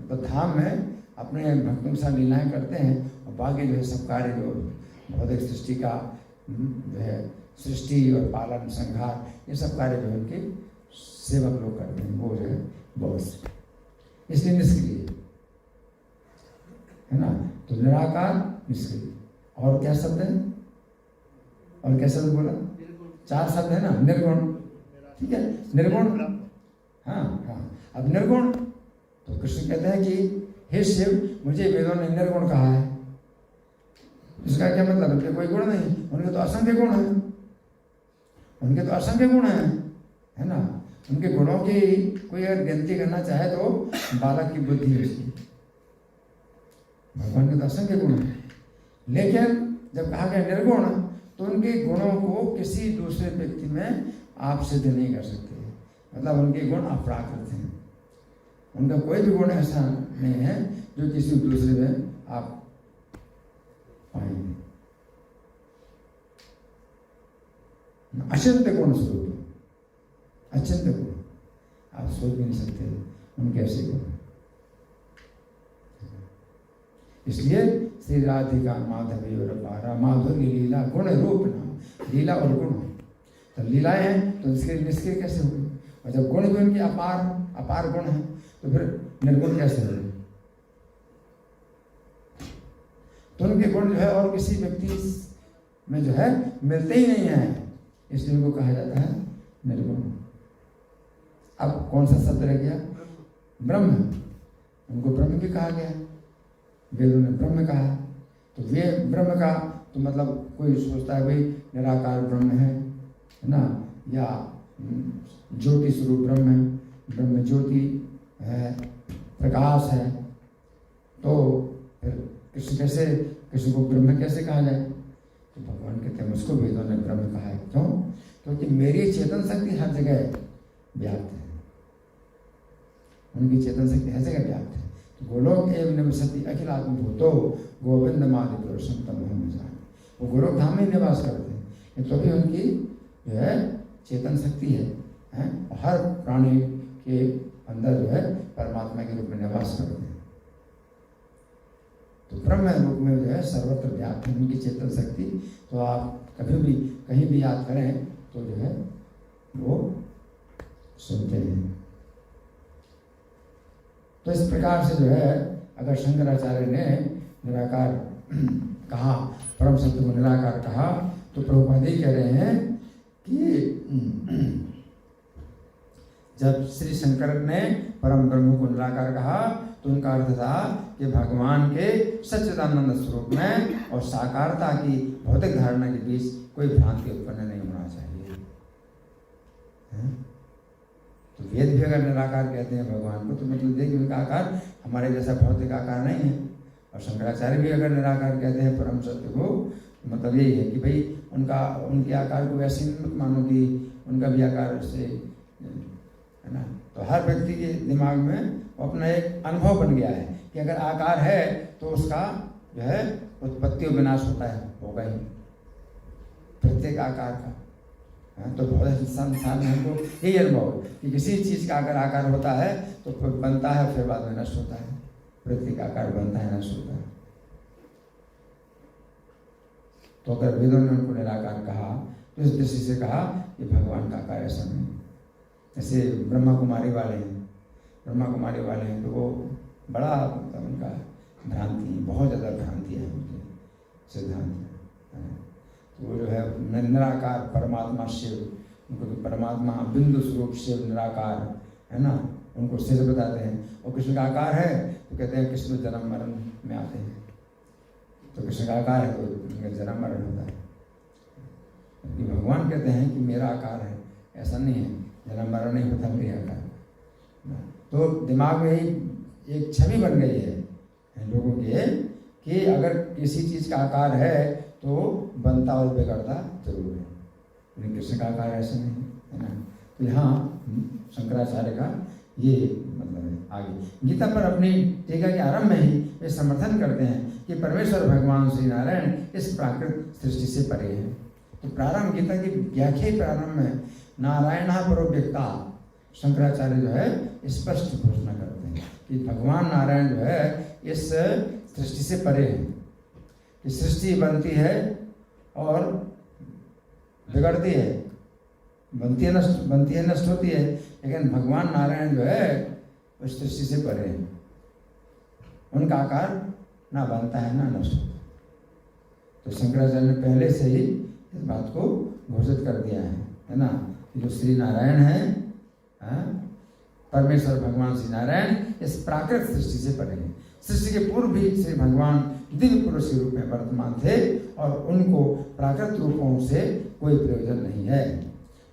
तो धाम में अपने भक्तों के साथ लीलाएं करते हैं, और बाकी जो है सब कार्य जो भौतिक सृष्टि का जो है सृष्टि और पालन संहार ये सब कार्य जो है उनके सेवक लोग करते हैं, वो जो है बॉस, इसलिए निष्क्रिय है ना। तो निराकार निष्क्रिय। और क्या शब्द है? और क्या शब्द बोला? 4 शब्द है ना। निर्गुण, ठीक है, निर्गुण। हाँ, अब निर्गुण तो कृष्ण कहते हैं कि हे शिव, मुझे वेदों ने निर्गुण कहा है। इसका क्या मतलब? उनके कोई गुण नहीं, उनके तो असंख्य गुण हैं, उनके तो असंख्य गुण हैं, है ना। उनके गुणों की कोई अगर गिनती करना चाहे तो बालक की बुद्धि है उसकी। भगवान के तो असंख्य गुण हैं, लेकिन जब कहा गया निर्गुण तो उनके गुणों को किसी दूसरे व्यक्ति में आप सिद्ध नहीं कर सकते। मतलब उनके गुण अपराकृत हैं, उनका कोई भी गुण ऐसा नहीं है जो किसी दूसरे में आप पाएंगे। अचिंत्य गुण स्वरूप, अचिंत्य गुण, आप सोच भी नहीं सकते उनके ऐसे गुण। इसलिए श्री राधिका माधवी और पारा माधुर्य लीला गुण रूप नाम, लीला और गुण। तो लीलाएं हैं तो इसके निष्क्रिय कैसे हो गई? और जब गुण भी उनकी अपार गुण है तो फिर निर्गुण कैसे हो गए? तो उनके गुण जो है और किसी व्यक्ति में जो है मिलते ही नहीं है, इसलिए उनको कहा जाता है निर्गुण। अब कौन सा शब्द रह गया? ब्रह्म। उनको ब्रह्म भी कहा गया, वेदों ने ब्रह्म कहा। तो वे ब्रह्म का तो मतलब कोई सोचता है भाई निराकार ब्रह्म है ना, या ज्योति स्वरूप ब्रह्म है, ब्रह्म ज्योति है, प्रकाश है, तो फिर कृष्ण को ब्रह्म कैसे कहा जाए? तो भगवान कहते हैं मुझको वेदों ने ब्रह्म कहा है। क्यों? क्योंकि मेरी चेतन शक्ति हर जगह व्याप्त है, उनकी चेतन शक्ति हर जगह व्याप्त है। तो गोलोक एवं निवसति अखिल आत्मभूतो गोविंद मादि पुरुषम तमोहम जाने, वो गोलोक धाम में निवास करते हैं, तो भी उनकी जो है चेतन शक्ति है, हर प्राणी के अंदर जो है परमात्मा के रूप में निवास करते हैं। तो ब्रह्म रूप में जो है सर्वत्र व्याप्त है उनकी चेतन शक्ति। तो आप कभी भी कहीं भी याद करें तो जो है वो सुनते हैं। तो इस प्रकार से जो है अगर शंकराचार्य ने निराकार कहा, परम सत्य को निराकार कहा, तो प्रभुपाद कह रहे हैं कि जब श्री शंकर ने परम ब्रह्म को निराकार कहा तो उनका अर्थ था कि भगवान के सच्चिदानंद स्वरूप में और साकारता की भौतिक धारणा के बीच कोई भ्रांति उत्पन्न नहीं होना चाहिए। तो वेद भी अगर निराकार कहते हैं भगवान को, तो मतलब देखिए उनका आकार हमारे जैसा भौतिक आकार नहीं है। और शंकराचार्य भी अगर निराकार कहते हैं परम सत्य को, मतलब यही है कि भाई उनके आकार को वैसे मत मानो कि उनका भी आकार से है ना। तो हर व्यक्ति के दिमाग में अपना एक अनुभव बन गया है कि अगर आकार है तो उसका जो है उत्पत्ति और विनाश होता है, होगा ही प्रत्येक आकार का। तो बहुत संसार में हमको यही अनुभव है कि किसी चीज़ का अगर आकार होता है तो फिर बनता है, फिर बाद में नष्ट होता है। प्रत्येक आकार बनता है, नष्ट होता है। तो अगर वेदों ने उनको निराकार कहा तो इस दृष्टि से कहा कि भगवान का आकार ऐसा नहीं। जैसे ब्रह्मा कुमारी वाले हैं तो वो बड़ा मतलब उनका भ्रांति, बहुत ज़्यादा भ्रांति है उनके सिद्धांत। तो वो जो है निराकार परमात्मा शिव, उनको तो परमात्मा बिंदु स्वरूप शिव निराकार है ना, उनको शिव बताते हैं। और कृष्ण का आकार है तो कहते हैं कृष्ण जन्म मरण में आते हैं। तो कृष्ण का आकार है तो उनका जन्म मरण होता है। कि भगवान कहते हैं कि मेरा आकार है, ऐसा नहीं है, जन्म मरण नहीं होता मेरा आकार। तो दिमाग में ही एक छवि बन गई है लोगों के कि अगर किसी चीज़ का आकार है तो बनता और बिगड़ता जरूर है, लेकिन कृष्ण का आकार ऐसा नहीं है ना। तो यहाँ शंकराचार्य का ये मतलब है। आगे गीता पर अपनी टीका के आरंभ में ही वे समर्थन करते हैं कि परमेश्वर भगवान श्री नारायण इस प्राकृत सृष्टि से परे है। तो प्रारंभ गीता की व्याख्या प्रारंभ में नारायण परो व्यक्ता, शंकराचार्य जो है स्पष्ट घोषणा करते हैं कि भगवान नारायण जो है इस सृष्टि से परे है। कि सृष्टि बनती है और बिगड़ती है, बनती है नष्ट होती है, लेकिन भगवान नारायण जो है उस सृष्टि से परे है। उनका आकार ना बनता है ना नष्ट होता है। तो शंकराचार्य ने पहले से ही इस बात को घोषित कर दिया है ना। जो श्री नारायण है, परमेश्वर भगवान श्री नारायण इस प्राकृत सृष्टि से परे हैं। सृष्टि के पूर्व भी श्री भगवान दिव्य पुरुष के रूप में वर्तमान थे और उनको प्राकृत रूपों से कोई प्रयोजन नहीं है।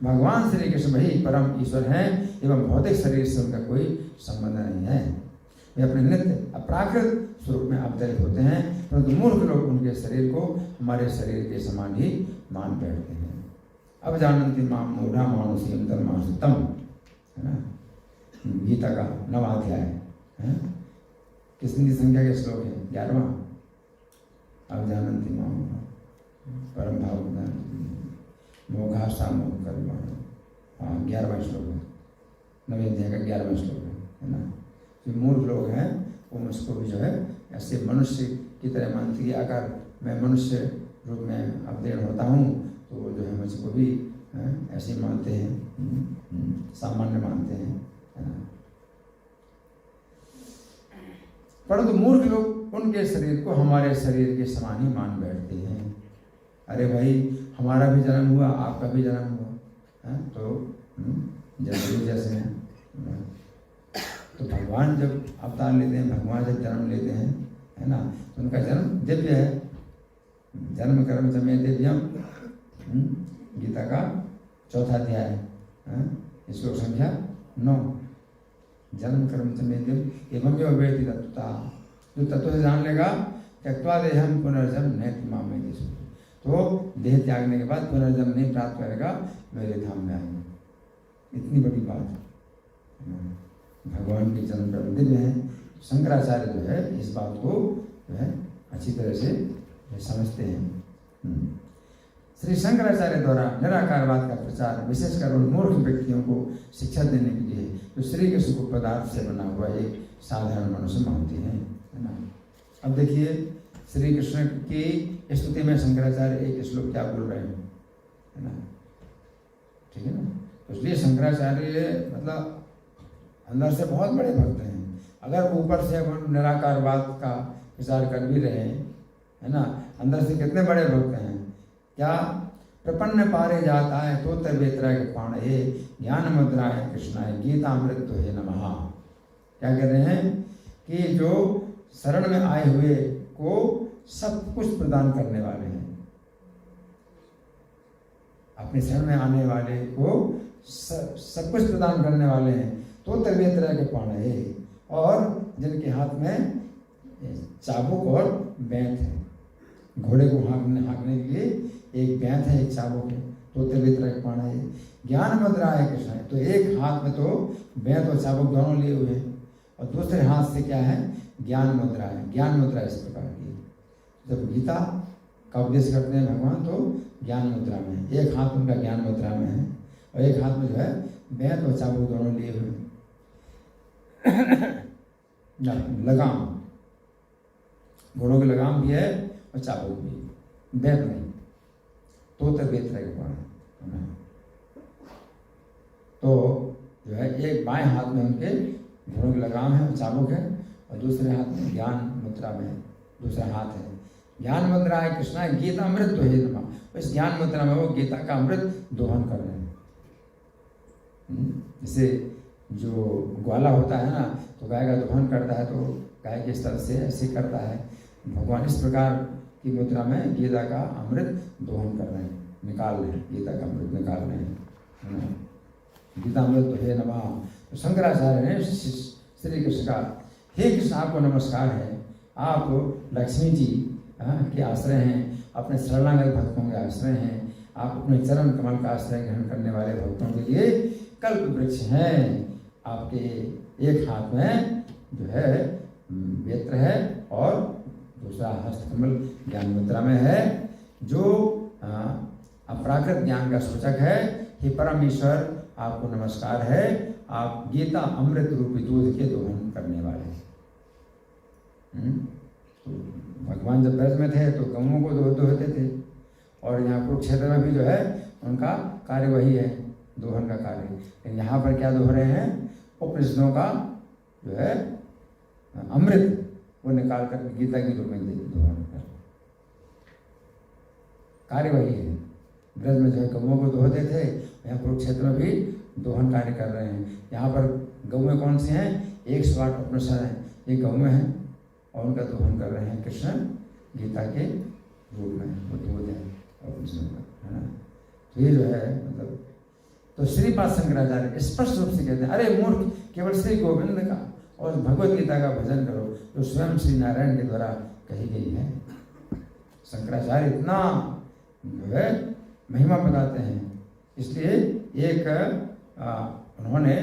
भगवान श्री कृष्ण वही परम ईश्वर हैं एवं भौतिक शरीर से उनका कोई संबंध नहीं है। वे अपने नित्य अपराकृत स्वरूप में अवतरित होते हैं, परंतु मूर्ख लोग उनके शरीर को हमारे शरीर के समान ही मान बैठते हैं। अब जानती माम मूढ़ा मानुषीम धर्मानुतम है ना, गीता का 9वां अध्याय है। कितनी संख्या के श्लोक है? 11वां। अब जानती माम परम भाव मोघा सामोह कर्म, 11वां श्लोक है, 9वें अध्याय का 11वां श्लोक है ना। जो मूर्ख लोग हैं वो मुझको भी जो है ऐसे मनुष्य की तरह मानती है। अगर मैं मनुष्य रूप में अवतीर्ण होता हूँ तो वो जो है मुझको भी ऐसे मानते हैं, सामान्य मानते हैं है ना। परंतु मूर्ख लोग उनके शरीर को हमारे शरीर के समान ही मान बैठते हैं। अरे भाई, हमारा भी जन्म हुआ, आपका भी जन्म हुआ, तो जैसे हैं। तो भगवान जब अवतार लेते हैं, भगवान जब जन्म लेते हैं है ना, तो उनका जन्म दिव्य है। जन्म कर्म समय दिव्यम, गीता का 4था अध्याय है, श्लोक संख्या 9। जन्म कर्म समय दिव्य एवं जो व्यक्ति तत्वता जो तत्व से जान लेगा त्यक्त्वा देहम पुनर्जन्म नैति माम एति, तो देह त्यागने के बाद पुनर्जन्म नहीं प्राप्त करेगा, मेरे धाम में आएंगे। इतनी बड़ी बात भगवान के जन्म प्रबंध में है। शंकराचार्य जो है इस बात को जो है अच्छी तरह से समझते हैं। श्री शंकराचार्य द्वारा निराकारवाद का प्रचार विशेषकर उन मूर्ख व्यक्तियों को शिक्षा देने के लिए जो श्री कृष्ण को पदार्थ से बना हुआ एक साधारण मनुष्य मानते हैं, है ना। अब देखिए श्री कृष्ण की स्तुति में शंकराचार्य एक श्लोक क्या बोल रहे हैं, है ना, ठीक है ना। तो इसलिए शंकराचार्य मतलब अंदर से बहुत बड़े भक्त हैं। अगर ऊपर से वो निराकारवाद का विचार कर भी रहे हैं, है ना, अंदर से कितने बड़े भक्त हैं। क्या प्रपन्न पारे जाता है तो तवेत्रा के पाण हे ज्ञान मुद्राय कृष्णाय गीतामृत हे नमः। क्या कह रहे हैं कि जो शरण में आए हुए को सब कुछ प्रदान करने वाले हैं, अपने शरण में आने वाले को सब कुछ प्रदान करने वाले हैं। तो तवेत्रा के पाण हे, और जिनके हाथ में चाबुक और बैंत है, घोड़े को हाँकने के लिए एक बैंत है, एक चाबुक है, तो तवेत्रा के पाण है। ज्ञान मुद्रा है कृष्ण, तो एक हाथ में तो बैंत और चाबुक दोनों लिए हुए हैं, और दूसरे हाथ से क्या है, ज्ञान मुद्रा है। ज्ञान मुद्रा इस प्रकार की, जब गीता का उपदेश करते हैं भगवान तो ज्ञान मुद्रा में है। एक हाथ उनका ज्ञान मुद्रा में है और एक हाथ में जो है बैंत और चाबुक दोनों लिए हुए। लगाम, घोड़ों की लगाम भी है और चाबुक भी, बैंत नहीं, तो तवेत्रा के पाण है। तो जो है एक बाएं हाथ में उनके घोड़ों की लगाम है और चाबुक है, और दूसरे हाथ में ज्ञान मुद्रा में दूसरा हाथ है। ज्ञान मुद्रा है कृष्णा गीता अमृत तो हे नमः। इस ज्ञान मुद्रा में वो गीता का अमृत दोहन कर रहे हैं। जैसे जो ग्वाला होता है ना, तो गाय का दोहन करता है, तो गाय के स्तर से ऐसे करता है। भगवान इस प्रकार की मुद्रा में गीता का अमृत दोहन कर रहे हैं, निकाल रहे हैं, गीता का अमृत निकाल रहे हैं। गीता अमृत तो हे नमः। तो शंकराचार्य ने श्री कृष्ण का, हे कृष्ण आपको नमस्कार है, आप लक्ष्मी जी के आश्रय हैं, अपने शरणागत भक्तों के आश्रय हैं, आप अपने चरण कमल का आश्रय ग्रहण करने वाले भक्तों के लिए कल्प वृक्ष हैं। आपके एक हाथ में जो है वेत्र है और दूसरा हस्तकमल ज्ञान मुद्रा में है, जो अपराकृत ज्ञान का सूचक है। हे परमेश्वर आपको नमस्कार है, आप गीता अमृत रूपी दूध के दोहन करने वाले हैं। तो भगवान जब ब्रज में थे तो गौओं को दोहते थे, और यहाँ कुरुक्षेत्र में भी जो है उनका कार्य वही है, दोहन का कार्य। लेकिन यहाँ पर क्या दोह रहे हैं, उपनिषदों का जो है अमृत वो निकाल कर गीता के रूप में दोहन कर, कार्य वही है। ब्रज में जो है गौओं को दोहते थे, यहाँ कुरुक्षेत्र में भी दोहन कार्य कर रहे हैं। यहाँ पर गौएं कौन सी हैं, 108 उपनिषद हैं, ये गौएं हैं और उनका दोहन कर रहे हैं कृष्ण गीता के रूप में, वो दूध है उपनिषद का, है ना। तो ये जो है मतलब, तो श्रीपाद शंकराचार्य स्पष्ट रूप से कहते हैं, अरे मूर्ख, केवल श्री गोविंद का और भगवत गीता का भजन करो, जो स्वयं श्री नारायण के द्वारा कही गई है। शंकराचार्य इतना जो है महिमा बताते हैं, इसलिए एक उन्होंने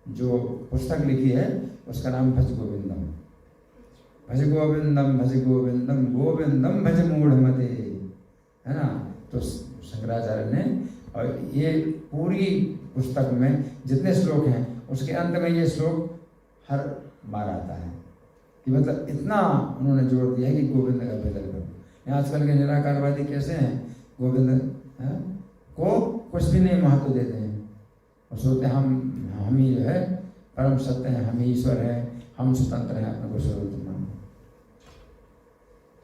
जो पुस्तक लिखी है उसका नाम भज गोविंदम, भज गोविंदम भज गोविंदम गोविंदम भज मूढ़मते, है ना। तो शंकराचार्य ने, और ये पूरी पुस्तक में जितने श्लोक हैं उसके अंत में ये श्लोक हर बार आता है कि मतलब इतना उन्होंने जोर दिया है कि गोविंद का भजन करो। आजकल के निराकारवादी कैसे हैं, गोविंद को कुछ भी नहीं महत्व देते हैं और सोचते हैं हम ही जो है परम सत्य हैं, हम ही ईश्वर हैं, हम स्वतंत्र हैं, अपने को सर्वोत्तम मानो।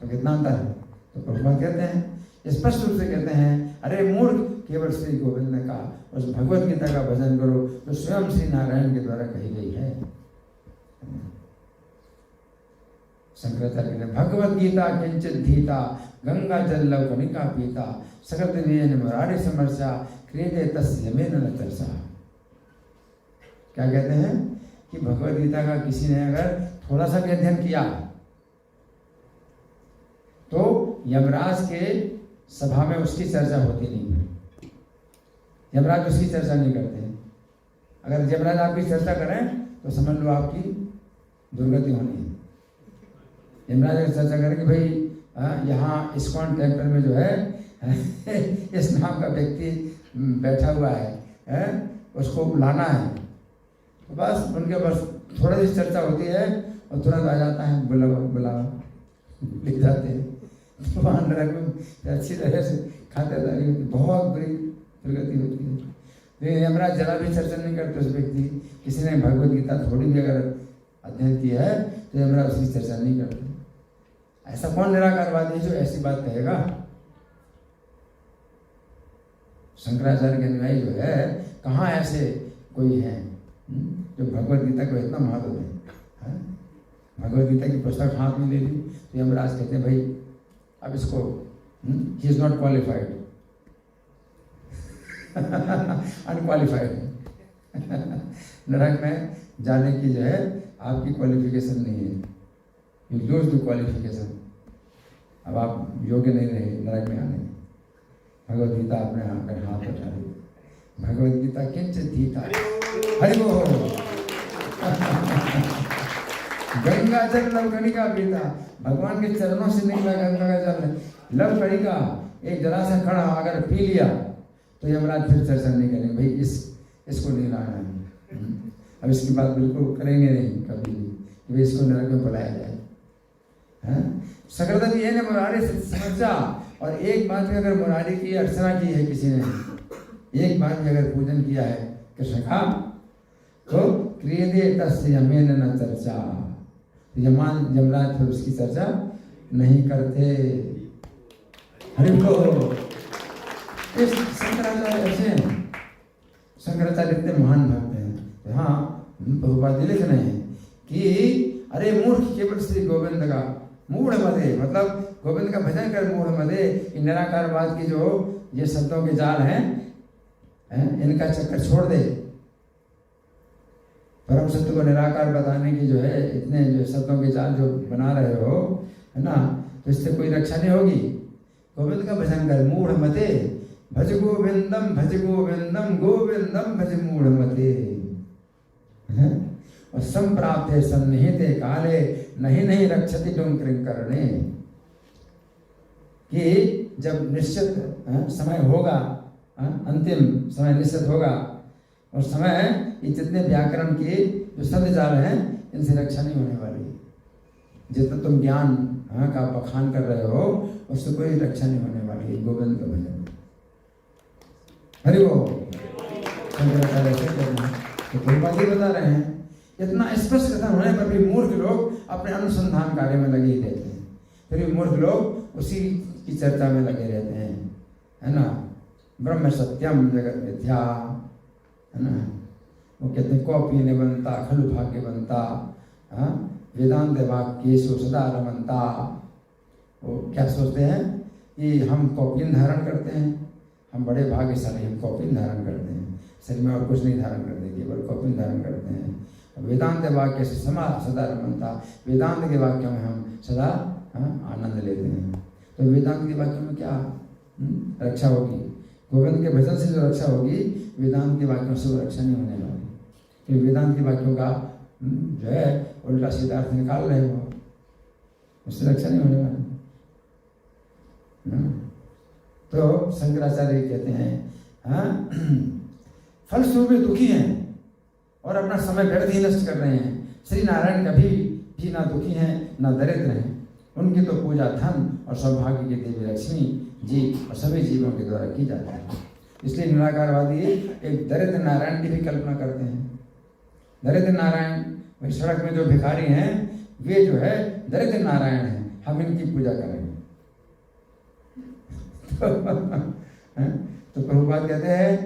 तो कितना अंतर है। तो प्रभुपाद कहते हैं, स्पष्ट रूप से कहते हैं, अरे मूर्ख, केवल श्री गोविंद का उस भगवत गीता का भजन करो जो स्वयं श्री नारायण के द्वारा कही गई है। शंकराचार्य ने भगवत गीता किंचित धीता गंगा जल लव कनिका पीता सकल दिव्येन मुरारी समर्चा क्रियते तस्य यमेन न तरसा। क्या कहते हैं कि भगवत गीता का किसी ने अगर थोड़ा सा भी अध्ययन किया यमराज के सभा में उसकी चर्चा होती नहीं है। यमराज उसकी चर्चा नहीं करते हैं। अगर यमराज आपकी चर्चा करें तो समझ लो आपकी दुर्गति होनी है। यमराज अगर चर्चा करें कि भाई यहाँ इस्कॉन टेम्पल में जो है इस नाम का व्यक्ति बैठा हुआ है, उसको लाना है, तो बस उनके बस थोड़ी सी चर्चा होती है और तुरंत आ जाता है बुलावा लिख जाते हैं। तो वहाँ नरक में अच्छी तरह से खातिरदारी होती, बहुत बुरी दुर्गति होती है। लेकिन यमराज जरा भी चर्चा नहीं करते उस व्यक्ति। किसी ने भगवद गीता थोड़ी भी अगर अध्ययन किया है तो यमराज उसकी चर्चा नहीं करते। ऐसा कौन निराकारवादी है जो ऐसी बात कहेगा? शंकराचार्य के अनुयायी जो है, कहाँ ऐसे कोई है जो भगवद गीता को इतना महत्व दें? भगवद गीता की पुस्तक हाथ में ले ली तो यमराज कहते हैं भाई अब इसको he is not qualified, unqualified है। नरक में जाने की जो है आपकी क्वालिफिकेशन नहीं है, यू लूज द क्वालिफिकेशन। अब आप योग्य नहीं रहे नरक में आने। भगवद गीता आपने आकर हाथ उठा ली। भगवद गीता किंचित गीता हरि बोल। गंगा जल लव कणिका पीता, भगवान के चरणों से निकला गंगा का जल लव कणिका एक जरा सा कणा अगर पी लिया तो यमराज फिर चर्चा नहीं करेंगे, भाई इसको नहीं लाना है। अब इसकी बात बिल्कुल करेंगे नहीं कभी भी कि भाई इसको नरक में बुलाया जाए। सकृत ये ने मुरारी समझ जा। और एक बात में अगर मुरारी की अर्चना की है किसी ने, एक बार भी अगर पूजन किया है कृष्ण का, तो क्रियते तस्य यमेन न चर्चा, यमराज फिर उसकी चर्चा नहीं करते। हरि बोल। इस शंकराचार्य ऐसे हैं, शंकराचार्य इतने महान भक्त हैं। हाँ, प्रभुपाद जी लिख रहे हैं कि अरे मूर्ख केवल श्री गोविंद का मूढ़ मदे, मतलब गोविंद का भजन कर मूढ़ मदे। निराकारवाद की जो ये शब्दों के जाल हैं, इनका चक्कर छोड़ दे। परम सत्य को निराकार बताने की जो है इतने जो शब्दों के जाल जो बना रहे हो, है ना, तो इससे कोई रक्षा नहीं होगी। गोविंद का भजन कर मूढ़ मते, भज गोविंदम गोविंदम भज मूढ़ मते। और संप्राप्त है सन्निहिते काले नहीं रक्षति डुंकरिंग करने, कि जब निश्चित समय होगा, अंतिम समय निश्चित होगा, और समय ये जितने व्याकरण के जो शब्द जाल हैं इनसे रक्षा नहीं होने वाली। जितना तुम ज्ञान का बखान कर रहे हो उससे कोई रक्षा नहीं होने वाली। गोविंद का भजन हरि बोल। शंकराचार्य ऐसे करना तो कोई बात ही बता रहे हैं। इतना स्पष्ट कथन होने पर भी मूर्ख लोग अपने अनुसंधान कार्य में लगे ही रहते हैं, फिर भी मूर्ख लोग उसी की चर्चा में लगे रहते हैं, है ना। ब्रह्म सत्यम जगत मिथ्या, है ना। वो कहते हैं कॉपी ने बनता खलु भाग्य बनता, वेदांत वाक्येषु सदा रमंता। वो क्या सोचते हैं कि हम कॉपी धारण करते हैं, हम बड़े भाग्यशाली, हम कॉपी धारण करते हैं, शरीर में और कुछ नहीं धारण करते, केवल कॉपी धारण करते हैं। वेदांत वाक्य से सदा रमनता, वेदांत के वाक्यों में हम सदा आनंद लेते हैं। तो वेदांत के वाक्यों में क्या रक्षा होगी? गोविंद के भजन से जो रक्षा होगी, वेदांत के वाक्यों से वो रक्षा नहीं होने वाली। तो वेदांत के वाक्यों का जो है उल्टा सीधा अर्थ निकाल रहे हो, उससे रक्षा नहीं होने वाली। तो शंकराचार्य कहते हैं फलस्वरूप दुखी हैं और अपना समय व्यर्थ ही नष्ट कर रहे हैं। श्री नारायण कभी भी ना दुखी हैं ना दरिद्र हैं। उनकी तो पूजा धन और सौभाग्य की देवी लक्ष्मी जी और सभी जीवों के द्वारा की जाती है। इसलिए निराकारवादी एक दरिद्र नारायण की भी कल्पना करते हैं। दरिद्र नारायण, भाई सड़क में जो भिखारी हैं वे जो है दरिद्र नारायण हैं, हम इनकी पूजा करेंगे। तो प्रभुपाद कहते हैं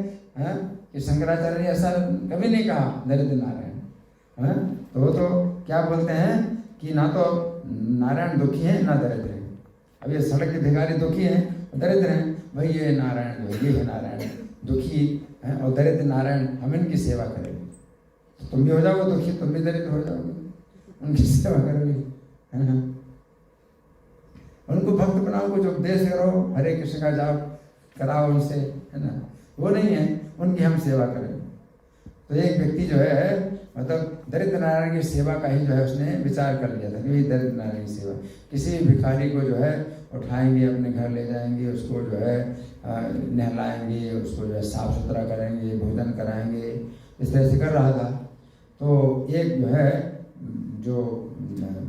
कि शंकराचार्य ने ऐसा कभी नहीं कहा दरिद्र नारायण। तो वो तो क्या बोलते हैं कि ना तो नारायण दुखी हैं ना दरिद्र हैं। अब ये सड़क के भिखारी दुखी हैं दरिद्र हैं, भाई ये नारायण जो ये है नारायण दुखी हैं और दरिद्र नारायण, हम इनकी सेवा करेंगे। तो तुम भी हो जाओगे दुखी, तुम भी दरिद्र हो जाओगे, उनकी सेवा करोगे, है ना। उनको भक्त बनाओ, कुछ उपदेश करो, हरे कृष्ण का जाप कराओ उनसे, है ना, वो नहीं है, उनकी हम सेवा करें। तो एक व्यक्ति जो है मतलब दरिद्र नारायण की सेवा का ही जो है उसने विचार कर लिया था कि दरिद्र नारायण की सेवा, किसी भिखारी को जो है उठाएंगे, अपने घर ले जाएंगे, उसको जो है नहलाएंगे, उसको जो है साफ सुथरा करेंगे, भोजन कराएंगे, इस तरह से कर रहा था। तो एक जो है जो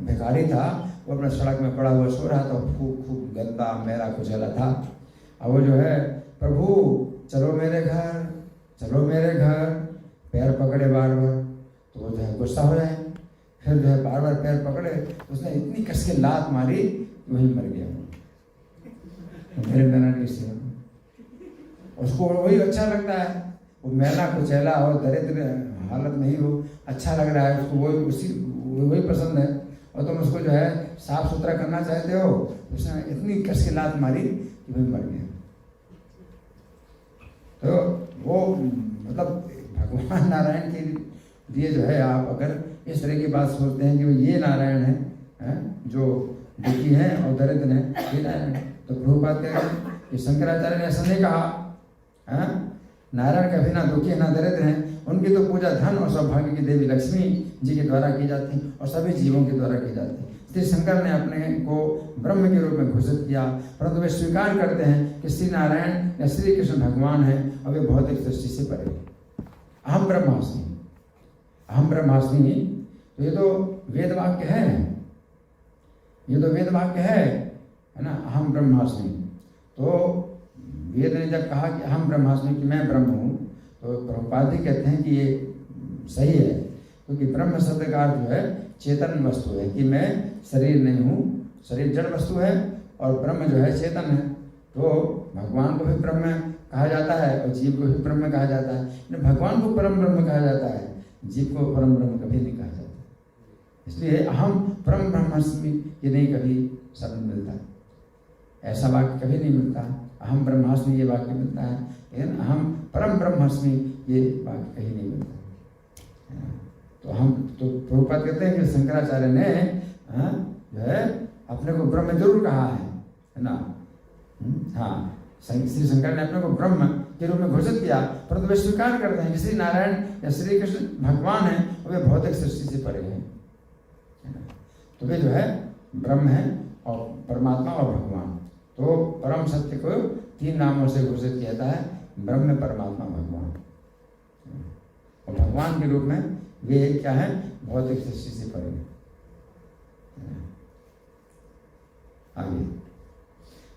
भिखारी था वो अपने सड़क में पड़ा हुआ सो रहा था, खूब खूब गंदा मैला कुचला था। अब वो जो है प्रभु चलो मेरे घर, चलो मेरे घर, पैर पकड़े बार बार, तो वो जो है गुस्सा हो जाए, फिर जो है बार बार पैर पकड़े, उसने इतनी कस के लात मारी कि वहीं मर गया। मेरे नारायण की सेवा उसको वही अच्छा लगता है, वो मैला कुचैला और दरिद्र हालत में ही वो अच्छा लग रहा है उसको, वही पसंद है। और तुम उसको जो है साफ सुथरा करना चाहते हो, उसने इतनी कस के लात मारी कि वही मर गया। तो वो मतलब भगवान नारायण के लिए जो है आप अगर इस तरह की बात सोचते हैं कि वो ये नारायण है जो दुखी है और दरिद्र है, ये नारायण है, तो प्रभुपाद कह रहे हैं कि शंकराचार्य ने ऐसा नहीं कहा। नारायण कभी ना दुखी ना दरिद्र हैं, उनकी तो पूजा धन और सौभाग्य की देवी लक्ष्मी जी के द्वारा की जाती और सभी जीवों के द्वारा की जाती। श्री शंकर ने अपने को ब्रह्म के रूप में घोषित किया, परंतु वे स्वीकार करते हैं कि श्री नारायण या श्री कृष्ण भगवान है और वे भौतिक सृष्टि से परे। अहम ब्रह्मास्मि, अहम ब्रह्मास्मि, तो ये तो वेद वाक्य है, ये तो वेद वाक्य है ना, अहम ब्रह्मास्मि। तो वेद ने जब कहा कि अहम ब्रह्मास्मि कि मैं ब्रह्म हूँ, तो प्रभुपाद जी कहते हैं कि ये सही है, क्योंकि ब्रह्म शब्द का अर्थ जो है चेतन वस्तु है, कि मैं शरीर नहीं हूँ, शरीर जड़ वस्तु है और ब्रह्म जो है चेतन है। तो भगवान को भी ब्रह्म कहा जाता है और जीव को भी ब्रह्म कहा जाता है। भगवान को परम ब्रह्म कहा जाता है, जीव को परम ब्रह्म कभी नहीं कहा जाता। इसलिए अहम परम ब्रह्मास्मि ये नहीं कभी शब्द मिलता, ऐसा वाक्य कभी नहीं मिलता। अहम ब्रह्मास्मि ये वाक्य मिलता है, लेकिन अहम परम ब्रह्मास्मि ये वाक्य कहीं नहीं मिलता। तो हम तो प्रभुपाद कहते हैं कि शंकराचार्य ने जो है अपने को ब्रह्म जरूर कहा है ना। हाँ, श्री शंकर ने अपने को ब्रह्म के रूप में घोषित किया, परंतु वे स्वीकार करते हैं कि श्री नारायण या श्री कृष्ण भगवान है और वे भौतिक सृष्टि से परे हैं। तो वे जो है ब्रह्म है और परमात्मा और भगवान। तो परम सत्य को 3 नामों से घोषित किया जाता है, ब्रह्म, परमात्मा, भगवान। और भगवान के रूप में वे क्या है, भौतिक सृष्टि से परे। आगे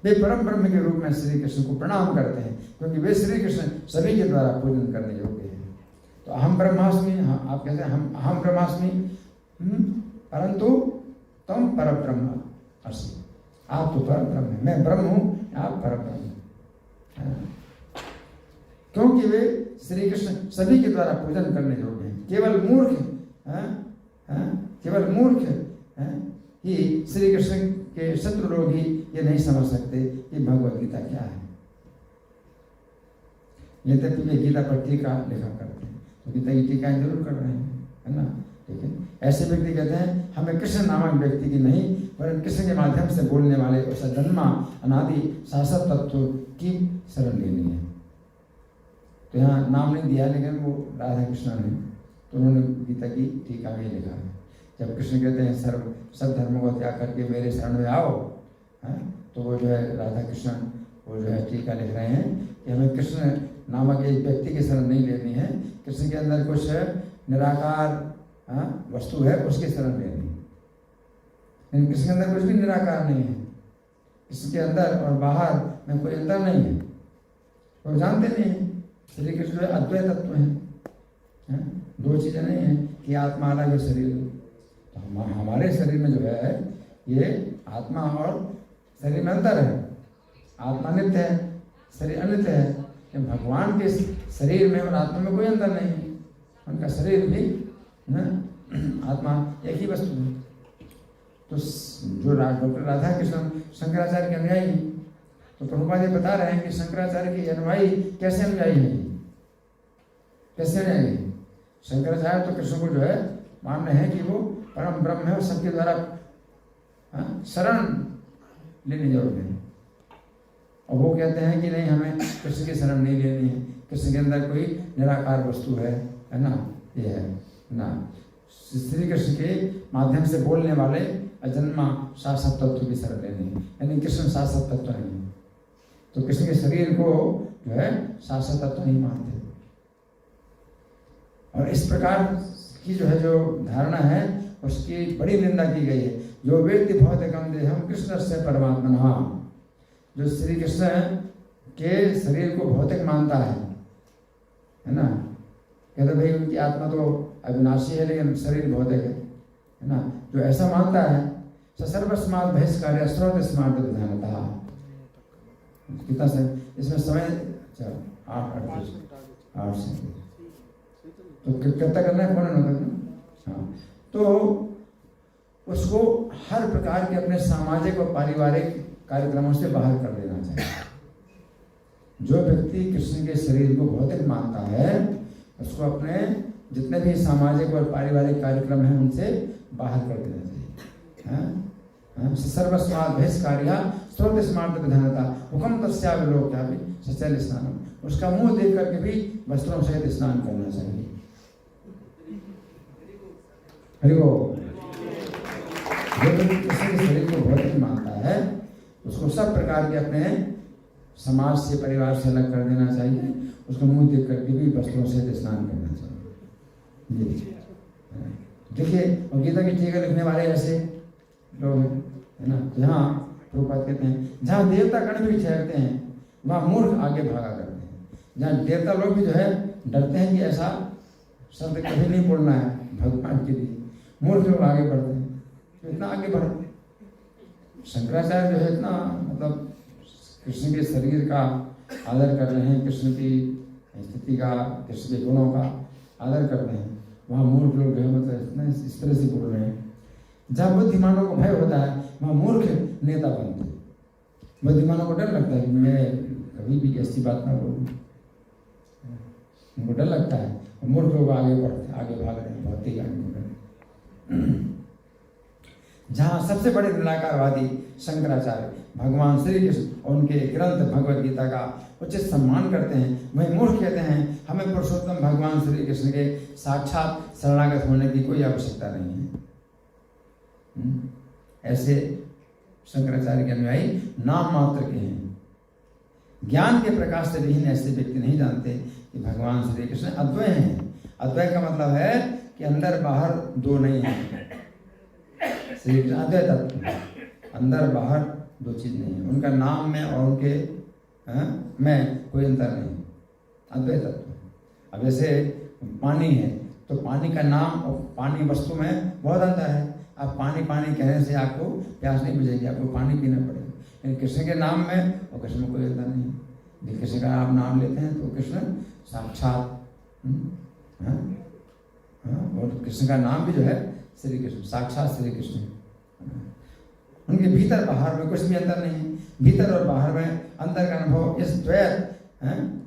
वे परम ब्रह्म के रूप में श्री कृष्ण को प्रणाम करते हैं, क्योंकि वे श्री कृष्ण सभी के द्वारा पूजन करने योग्य हैं। तो अहम ब्रह्मास्मि, आप कहते हैं हम अहम ब्रह्मास्मि, परंतु तुम पर ब्रह्म अस्मि, आप तो पर ब्रह्म है, मैं ब्रह्म हूँ, आप पर ब्रह्म। क्योंकि वे श्री कृष्ण सभी के द्वारा पूजन करने योग्य हैं। केवल मूर्ख केवल मूर्ख ही श्री कृष्ण के शत्रु लोग ही ये नहीं समझ सकते कि भगवत गीता क्या है। ये तक वे गीता पर टीका लिखा करते हैं, तो गीता की टीकाएं जरूर कर रहे हैं, है ना। लेकिन ऐसे व्यक्ति कहते हैं हमें कृष्ण नामक व्यक्ति की नहीं, वरन कृष्ण के माध्यम से बोलने वाले उस जन्मा अनादि शाश्वत तत्व की शरण लेनी है। तो यहाँ नाम नहीं दिया, लेकिन वो राधा कृष्ण ने, तो उन्होंने गीता की टीका में लिखा है। जब कृष्ण कहते हैं सब धर्मों को त्याग करके मेरे शरण में आओ, तो वो जो है राधा कृष्ण वो जो है टीका लिख रहे हैं कि हमें कृष्ण नामक एक व्यक्ति की शरण नहीं लेनी है, कृष्ण के अंदर कुछ निराकार वस्तु है उसकी शरण लेनी है। लेकिन कृष्ण के अंदर कुछ भी निराकार नहीं है, कृष्ण के अंदर और बाहर में कोई अंतर नहीं है। वो जानते नहीं है श्री कृष्ण जो है अद्वैत तत्व है, 2 चीजें नहीं है कि आत्मा अलग है शरीर। तो हमारे शरीर में जो है ये आत्मा और शरीर में अंतर है, आत्मा नित्य है, शरीर अनित्य है। लेकिन भगवान के शरीर में और आत्मा में कोई अंतर नहीं है, उनका शरीर भी आत्मा एक ही वस्तु है। तो जो डॉक्टर राधा कृष्ण शंकराचार्य के अनुयायी, तो प्रभुपाद ये बता रहे हैं कि शंकराचार्य के अनुयायी कैसे अनुयायी है, कैसे अनुयायी। शंकराचार्य तो कृष्ण को जो है मान रहे हैं कि वो परम ब्रह्म है और सबके द्वारा शरण लेने जाओगे। और वो कहते हैं कि नहीं, हमें कृष्ण की शरण नहीं लेनी है, कृष्ण के अंदर कोई निराकार वस्तु है ना, ये है ना। श्री कृष्ण के माध्यम से बोलने वाले अजन्मा शाश्वत तत्व की शरण लेनी है, यानी कृष्ण शाश्वत तत्व नहीं है। तो कृष्ण के शरीर को जो है शाश्वत तत्व नहीं मानते। और इस प्रकार की जो है जो धारणा है उसकी बड़ी निंदा की गई है। जो व्यक्ति भौतिकम देहम कृष्ण से परमात्मा, जो श्री कृष्ण के शरीर को भौतिक मानता है ना, कहते भाई उनकी आत्मा तो अविनाशी है लेकिन शरीर भौतिक है ना, जो ऐसा मानता है सर्वस्मात् बहिष्कार्य स्रोत स्मार्ट विधानता। कितना से इसमें समय 8 से तो कितना करना है, कौन होता। हाँ, तो उसको हर प्रकार के अपने सामाजिक और पारिवारिक कार्यक्रमों से बाहर कर देना चाहिए। जो व्यक्ति कृष्ण के शरीर को भौतिक मानता है उसको अपने जितने भी सामाजिक और पारिवारिक कार्यक्रम हैं उनसे बाहर कर देना चाहिए। सर्वस्मात् बहिष्कार्य स्रोत स्मार्ट विधानता हुक्म तस्याविलोक्या भी सचल स्नान, उसका मुंह देख करके भी वस्त्रों सहित स्नान करना चाहिए। हरि बोल। जो व्यक्ति कृष्ण के शरीर को भौतिक मानता है उसको सब प्रकार के अपने समाज से परिवार से अलग कर देना चाहिए, उसको मुंह देख करके भी वस्त्रों से स्नान करना चाहिए। देखिए, और गीता की टीका लिखने वाले ऐसे लोग हैं, है ना। यहाँ प्रभुपाद कहते हैं जहाँ देवता गण भी ठहरते हैं वहाँ मूर्ख आगे भागा करते हैं। जहाँ देवता लोग भी जो है डरते हैं कि ऐसा शब्द कभी नहीं बोलना है भगवान के लिए, मूर्ख लोग आगे बढ़ते हैं, तो इतना आगे बढ़ते। शंकराचार्य जो है इतना मतलब कृष्ण के शरीर का आदर कर रहे हैं, कृष्ण की स्थिति का, कृष्ण के गुणों का आदर कर रहे हैं, वहाँ मूर्ख लोग जो है मतलब इतना इस तरह से बोल रहे हैं। जहाँ बुद्धिमानों को भय होता है वहाँ मूर्ख नेता बनते हैं। बुद्धिमानों को डर लगता है कि मैं कभी भी ऐसी बात ना बोलूँ, उनको डर लगता है, और मूर्ख लोग आगे बढ़ते, आगे भाग रहे हैं, बहुत ही आगे बढ़ रहे हैं। जहाँ सबसे बड़े निराकारवादी शंकराचार्य भगवान श्री कृष्ण और उनके ग्रंथ भगवद गीता का उचित सम्मान करते हैं, वहीं मूर्ख कहते हैं हमें पुरुषोत्तम भगवान श्री कृष्ण के साक्षात शरणागत होने की कोई आवश्यकता नहीं है। ऐसे शंकराचार्य के अनुयायी नाम मात्र के हैं। ज्ञान के प्रकाश से विहीन ऐसे व्यक्ति नहीं जानते कि भगवान श्री कृष्ण अद्वय हैं। अद्वय का मतलब है कि अंदर बाहर दो नहीं है। श्री कृष्ण अद्वय तत्व, अंदर बाहर दो चीज नहीं है। उनका नाम में और उनके में कोई अंतर नहीं, अद्वय तत्व। अब जैसे पानी है तो पानी का नाम और पानी वस्तु में बहुत अंतर है। आप पानी पानी कहने से आपको प्यास नहीं बुझेगी, आपको पानी पीना पड़ेगा। लेकिन कृष्ण के नाम में और कृष्ण में कोई अंतर नहीं। यदि कृष्ण का आप नाम लेते हैं तो कृष्ण साक्षात, और कृष्ण का नाम भी जो है श्री कृष्ण, साक्षात श्री कृष्ण। उनके भीतर बाहर में कुछ भी अंतर नहीं है। भीतर और बाहर में अंतर का अनुभव इस द्वैत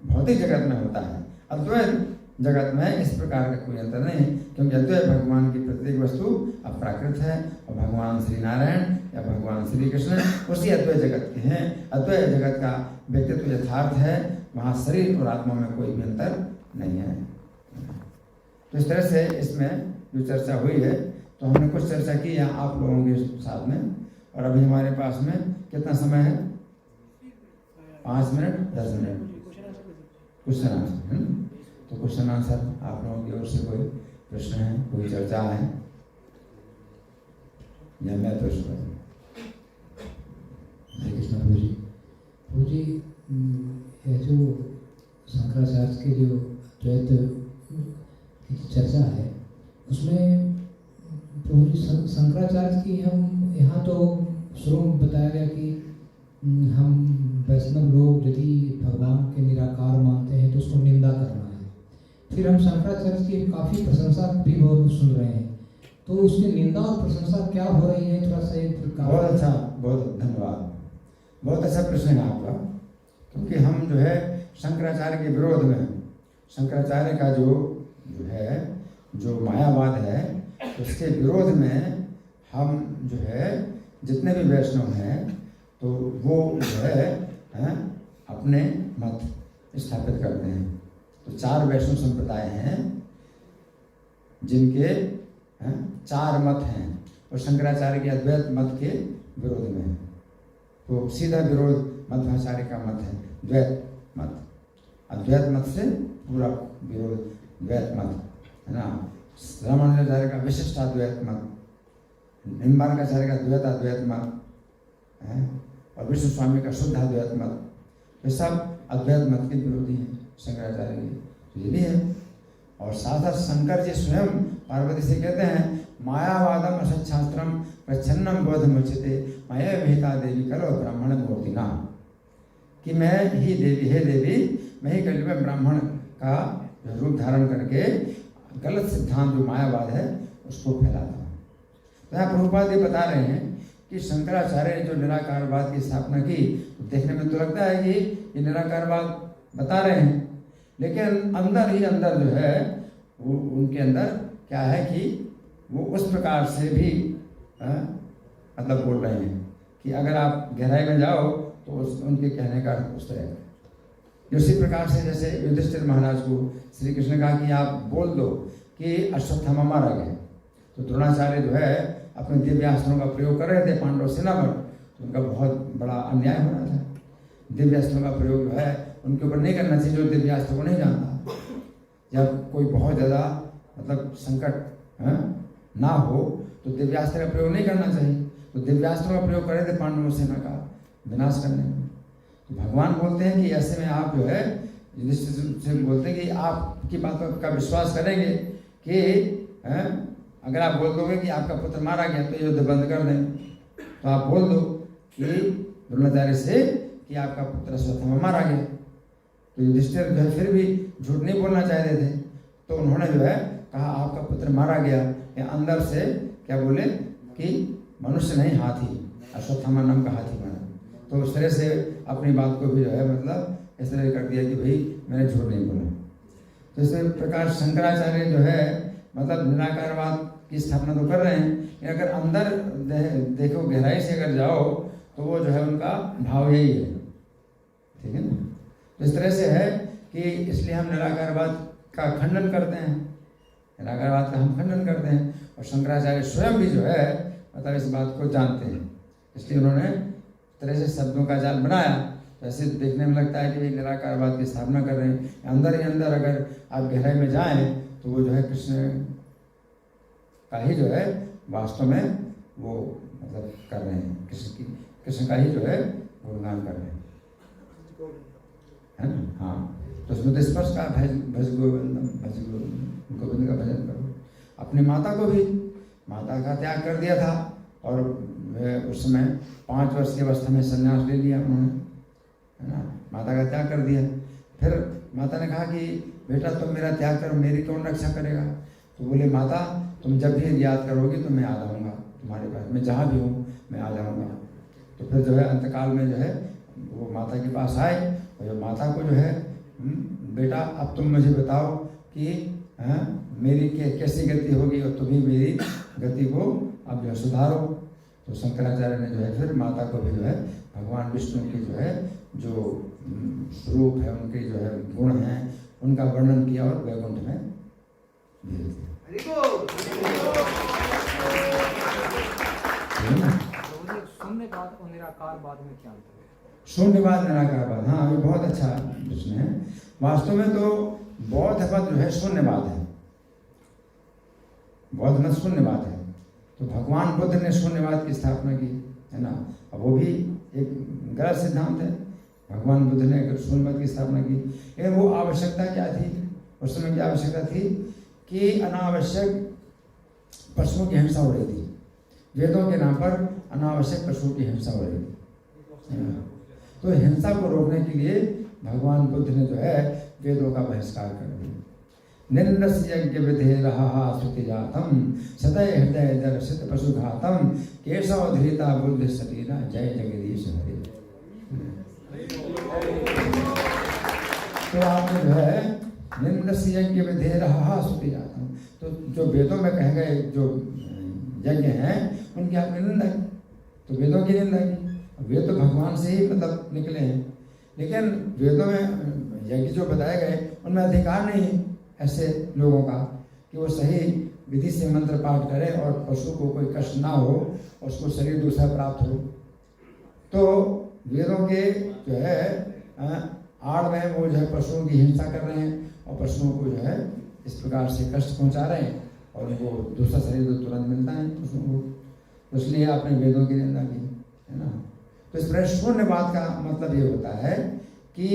भौतिक जगत में होता है। अद्वैत जगत में इस प्रकार का कोई अंतर नहीं है, क्योंकि अद्वैत भगवान की प्रत्येक वस्तु अप्राकृत है और भगवान श्री नारायण या भगवान श्री कृष्ण उसी अद्वैत जगत के हैं। अद्वैत जगत का व्यक्तित्व यथार्थ है, वहाँ शरीर और आत्मा में कोई भी अंतर नहीं है। तो इस तरह से इसमें जो चर्चा हुई है, तो हमने कुछ चर्चा की है आप लोगों के साथ में। और अभी हमारे पास में कितना समय है? 5 मिनट 10 मिनट क्वेश्चन आंसर। तो क्वेश्चन आंसर आप लोगों की ओर से कोई प्रश्न है, कोई चर्चा है, या मैं प्रश्न? हरे कृष्ण प्रभु जी। प्रभु जी, ये जो शंकराचार्य के जो द्वैत की चर्चा है उसमें प्रभु जी शंकराचार्य की हम यहाँ तो शुरू में बताया गया कि हम वैष्णव लोग यदि भगवान के निराकार मानते हैं तो उसको निंदा करना है। फिर हम शंकराचार्य की काफ़ी प्रशंसा भी बहुत सुन रहे हैं, तो उसकी निंदा और प्रशंसा क्या हो रही है, थोड़ा सा एक बहुत अच्छा, बहुत धन्यवाद, बहुत अच्छा प्रश्न है आपका। क्योंकि हम जो है शंकराचार्य के विरोध में, शंकराचार्य का जो मायावाद है उसके विरोध में हम जो है जितने भी वैष्णव हैं तो वो जो है अपने मत स्थापित करते हैं। तो 4 वैष्णव संप्रदाय हैं जिनके 4 मत हैं और शंकराचार्य के अद्वैत मत के विरोध में है। तो सीधा विरोध मध्वाचार्य का मत है द्वैत मत। अद्वैत मत से पूरा विरोध द्वैत मत है ना। रामानुजाचार्य का विशिष्टाद्वैत मत, निम्बार्काचार्य का द्वैताद्वैत मत है और विष्णु स्वामी का शुद्धाद्वैत मत, ये सब अद्वैत मत के विरोधी हैं शंकराचार्य के। तो ये भी है। और साथ साथ शंकर जी स्वयं पार्वती से कहते हैं मायावादम असच्छास्त्रम प्रच्छन्नम बोधमुच्यते माया विहिता देवी करो ब्राह्मण मूर्ति ना, कि मैं ही देवी, हे देवी मैं ही कल में ब्राह्मण का रूप धारण करके गलत सिद्धांत जो मायावाद है उसको फैलाता हूँ। तो यहाँ प्रभुपाद ये बता रहे हैं कि शंकराचार्य ने जो निराकारवाद की स्थापना की, तो देखने में तो लगता है कि ये निराकारवाद बता रहे हैं, लेकिन अंदर ही अंदर जो है वो उनके अंदर क्या है कि वो उस प्रकार से भी मतलब बोल रहे हैं कि अगर आप गहराई में जाओ तो उनके कहने का अर्थ उस तरह का। उसी प्रकार से जैसे युधिष्ठिर महाराज को श्री कृष्ण ने कहा कि आप बोल दो कि अश्वत्थामा मारा गया, तो द्रोणाचार्य जो है अपने दिव्यास्त्रों का प्रयोग कर रहे थे पांडव सेना पर, तो उनका बहुत बड़ा अन्याय हो रहा था। दिव्यास्त्रों का प्रयोग जो है उनके ऊपर नहीं करना चाहिए जो दिव्यास्त्र को नहीं जानता। जब कोई बहुत ज़्यादा मतलब संकट ना हो तो दिव्यास्त्र का प्रयोग नहीं करना चाहिए। तो दिव्यास्त्रों का प्रयोग कर रहे थे पांडव सेना का विनाश करने में। तो भगवान बोलते हैं कि ऐसे में आप जो है युधिष्ठिर से बोलते हैं कि आपकी बातों का विश्वास करेंगे कि अगर आप बोल दोगे कि आपका पुत्र मारा गया तो युद्ध बंद कर दें। तो आप बोल दो कि द्रोणाचार्य से कि आपका पुत्र अश्वत्थामा मारा गया। तो युधिष्ठिर जो है फिर भी झूठ नहीं बोलना चाहते थे, तो उन्होंने जो है कहा आपका पुत्र मारा गया। या अंदर से क्या बोले कि मनुष्य नहीं हाथी, अश्वत्थामा नाम का हाथी मारा। तो उस तरह से अपनी बात को भी जो है मतलब इस तरह कर दिया कि भाई मैंने झूठ नहीं बोला। तो इस प्रकार शंकराचार्य जो है मतलब निराकारवाद की स्थापना तो कर रहे हैं, अगर अंदर देखो गहराई से अगर जाओ तो वो जो है उनका भाव यही है, ठीक है ना। तो इस तरह से है कि इसलिए हम निराकारवाद का खंडन करते हैं, निराकारवाद का हम खंडन करते हैं। और शंकराचार्य स्वयं भी जो है मतलब इस बात को जानते हैं, इसलिए उन्होंने तरह से शब्दों का जाल बनाया। तो ऐसे देखने में लगता है कि वे निराकारवाद की स्थापना कर रहे हैं। अंदर ही अंदर अगर आप गहराई में जाएं तो वो जो है कृष्ण का ही जो है वास्तव में वो मतलब कर रहे हैं, कृष्ण का ही जो है गुणगान कर रहे हैं, है ना। हाँ, तो उसमें तो स्पर्श का भज गोविंद का भजन करो। अपनी माता को भी, माता का त्याग कर दिया था और उस समय 5 वर्ष की अवस्था में संन्यास ले लिया उन्होंने, है ना। माता का त्याग कर दिया। फिर माता ने कहा कि बेटा तुम मेरा त्याग करो, मेरी कौन रक्षा करेगा। तो बोले माता तुम जब भी याद करोगी तो मैं आ जाऊँगा तुम्हारे पास, मैं जहाँ भी हूँ मैं आ जाऊँगा। तो फिर जो है अंतकाल में जो है वो माता के पास आए और माता को जो है बेटा अब तुम मुझे बताओ कि मेरी कैसी गति होगी और तुम्हें मेरी गति को अब जो सुधारो। तो शंकराचार्य ने जो है फिर माता को भी जो है भगवान विष्णु की जो है जो रूप है उनके जो है गुण हैं उनका वर्णन किया और वैकुंठ में भेज दिया। शून्यवाद और निराकारवाद में क्या अंतर है? शून्यवाद निराकारवाद, हाँ ये बहुत अच्छा प्रश्न है। वास्तव में तो बौद्ध मत जो है शून्यवाद है, बौद्ध मत शून्यवाद है। तो भगवान बुद्ध ने शून्यवाद की स्थापना की, है ना। अब वो भी एक गलत सिद्धांत है। भगवान बुद्ध ने अगर शून्यवाद की स्थापना की, लेकिन वो आवश्यकता क्या थी उस समय की आवश्यकता थी कि अनावश्यक पशुओं की हिंसा हो रही थी। वेदों के नाम पर अनावश्यक पशुओं की हिंसा हो रही थी। तो हिंसा को रोकने के लिए भगवान बुद्ध ने जो है वेदों का बहिष्कार कर दिया। निंदस्य यज्ञ विधेरहा स्तुति जातम सतय हृदय दर्शित पशु घातम केशव धृता बुद्ध सतीना जय जगदीश हरे। तो आपने जो है निंदस्य यज्ञ विधेरहा स्तुति जातम, तो जो वेदों में कहे गए जो यज्ञ हैं उनकी आपने निंदा की, तो वेदों की निंदा की। वे तो भगवान से ही मतलब निकले हैं, लेकिन वेदों में यज्ञ जो बताए गए उनमें अधिकार नहीं है ऐसे लोगों का कि वो सही विधि से मंत्र पाठ करें और पशु को कोई कष्ट ना हो और उसको शरीर दूसरा प्राप्त हो। तो वेदों के जो है आड़ में वो जो है पशुओं की हिंसा कर रहे हैं और पशुओं को जो है इस प्रकार से कष्ट पहुंचा रहे हैं और उनको दूसरा शरीर तो तुरंत मिलता है पशुओं को, तो इसलिए आपने वेदों की निंदा की, है ना। तो इस प्रकार शून्यवाद का मतलब ये होता है कि